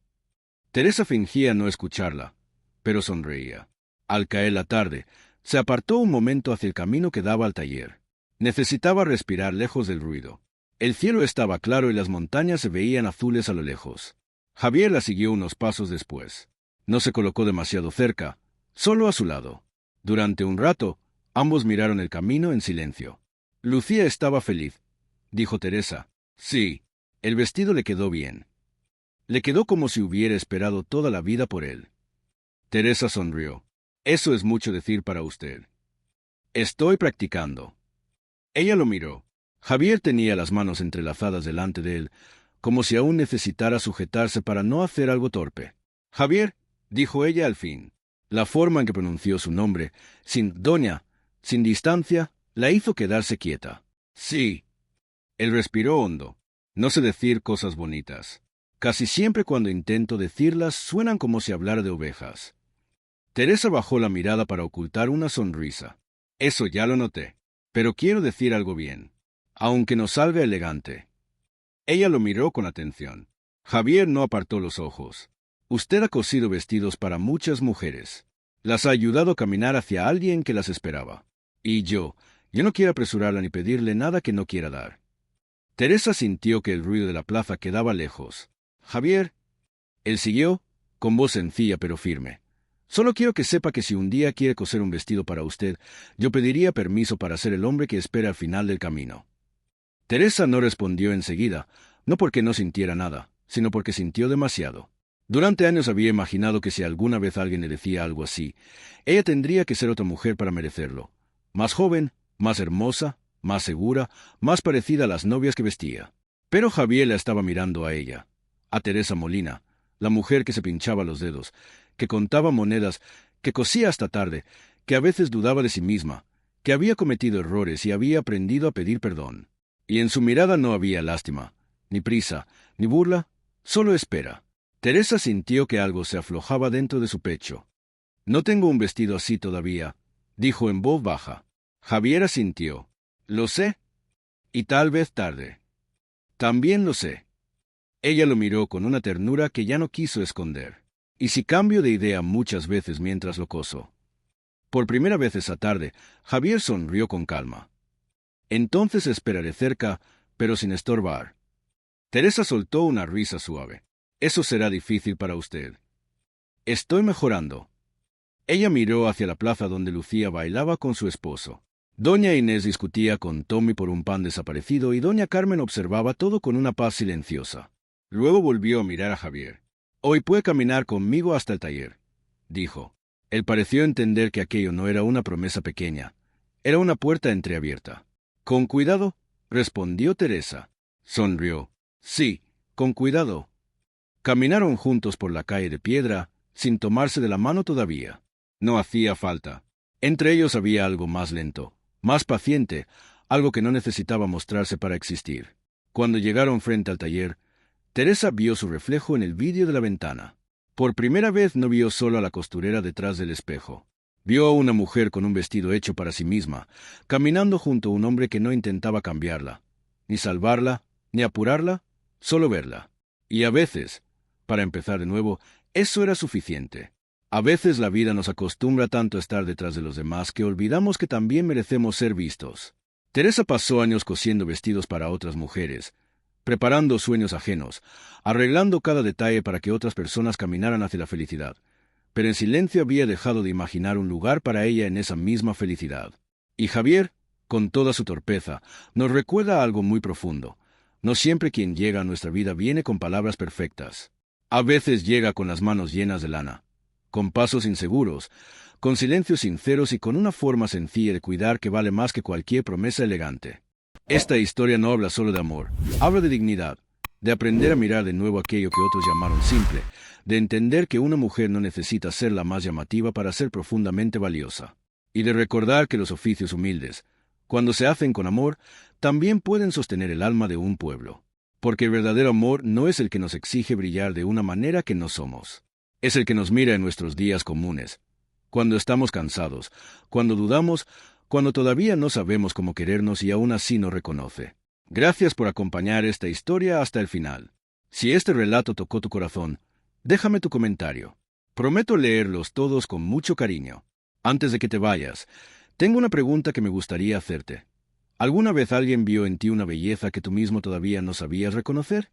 Teresa fingía no escucharla, pero sonreía. Al caer la tarde, se apartó un momento hacia el camino que daba al taller. Necesitaba respirar lejos del ruido. El cielo estaba claro y las montañas se veían azules a lo lejos. Javier la siguió unos pasos después. No se colocó demasiado cerca, solo a su lado. Durante un rato, ambos miraron el camino en silencio. Lucía estaba feliz, dijo Teresa. Sí, el vestido le quedó bien. Le quedó como si hubiera esperado toda la vida por él. Teresa sonrió. Eso es mucho decir para usted. Estoy practicando. Ella lo miró. Javier tenía las manos entrelazadas delante de él, como si aún necesitara sujetarse para no hacer algo torpe. Javier, dijo ella al fin. La forma en que pronunció su nombre, sin doña, sin distancia, la hizo quedarse quieta. Sí. Él respiró hondo. No sé decir cosas bonitas. Casi siempre cuando intento decirlas suenan como si hablara de ovejas. Teresa bajó la mirada para ocultar una sonrisa. Eso ya lo noté. Pero quiero decir algo bien, aunque no salga elegante. Ella lo miró con atención. Javier no apartó los ojos. Usted ha cosido vestidos para muchas mujeres. Las ha ayudado a caminar hacia alguien que las esperaba. Y yo no quiero apresurarla ni pedirle nada que no quiera dar. Teresa sintió que el ruido de la plaza quedaba lejos. Javier. Él siguió, con voz sencilla pero firme. Solo quiero que sepa que si un día quiere coser un vestido para usted, yo pediría permiso para ser el hombre que espera al final del camino. Teresa no respondió enseguida, no porque no sintiera nada, sino porque sintió demasiado. Durante años había imaginado que si alguna vez alguien le decía algo así, ella tendría que ser otra mujer para merecerlo. Más joven, más hermosa, más segura, más parecida a las novias que vestía. Pero Javier la estaba mirando a ella, a Teresa Molina, la mujer que se pinchaba los dedos, que contaba monedas, que cosía hasta tarde, que a veces dudaba de sí misma, que había cometido errores y había aprendido a pedir perdón. Y en su mirada no había lástima, ni prisa, ni burla, solo espera. Teresa sintió que algo se aflojaba dentro de su pecho. No tengo un vestido así todavía, dijo en voz baja. Javier asintió. Lo sé. Y tal vez tarde. También lo sé. Ella lo miró con una ternura que ya no quiso esconder. ¿Y si cambio de idea muchas veces mientras lo coso? Por primera vez esa tarde, Javier sonrió con calma. Entonces esperaré cerca, pero sin estorbar. Teresa soltó una risa suave. Eso será difícil para usted. Estoy mejorando. Ella miró hacia la plaza donde Lucía bailaba con su esposo. Doña Inés discutía con Tommy por un pan desaparecido y doña Carmen observaba todo con una paz silenciosa. Luego volvió a mirar a Javier. Hoy puede caminar conmigo hasta el taller, dijo. Él pareció entender que aquello no era una promesa pequeña, era una puerta entreabierta. Con cuidado, respondió Teresa. Sonrió. Sí, con cuidado. Caminaron juntos por la calle de piedra, sin tomarse de la mano todavía. No hacía falta. Entre ellos había algo más lento, más paciente, algo que no necesitaba mostrarse para existir. Cuando llegaron frente al taller, Teresa vio su reflejo en el vidrio de la ventana. Por primera vez no vio solo a la costurera detrás del espejo. Vio a una mujer con un vestido hecho para sí misma, caminando junto a un hombre que no intentaba cambiarla, ni salvarla, ni apurarla, solo verla. Y a veces, para empezar de nuevo, eso era suficiente. A veces la vida nos acostumbra tanto a estar detrás de los demás que olvidamos que también merecemos ser vistos. Teresa pasó años cosiendo vestidos para otras mujeres, preparando sueños ajenos, arreglando cada detalle para que otras personas caminaran hacia la felicidad. Pero en silencio había dejado de imaginar un lugar para ella en esa misma felicidad. Y Javier, con toda su torpeza, nos recuerda algo muy profundo. No siempre quien llega a nuestra vida viene con palabras perfectas. A veces llega con las manos llenas de lana, con pasos inseguros, con silencios sinceros y con una forma sencilla de cuidar que vale más que cualquier promesa elegante. Esta historia no habla solo de amor, habla de dignidad, de aprender a mirar de nuevo aquello que otros llamaron simple, de entender que una mujer no necesita ser la más llamativa para ser profundamente valiosa, y de recordar que los oficios humildes, cuando se hacen con amor, también pueden sostener el alma de un pueblo. Porque el verdadero amor no es el que nos exige brillar de una manera que no somos. Es el que nos mira en nuestros días comunes, cuando estamos cansados, cuando dudamos, cuando todavía no sabemos cómo querernos y aún así nos reconoce. Gracias por acompañar esta historia hasta el final. Si este relato tocó tu corazón, déjame tu comentario. Prometo leerlos todos con mucho cariño. Antes de que te vayas, tengo una pregunta que me gustaría hacerte. ¿Alguna vez alguien vio en ti una belleza que tú mismo todavía no sabías reconocer?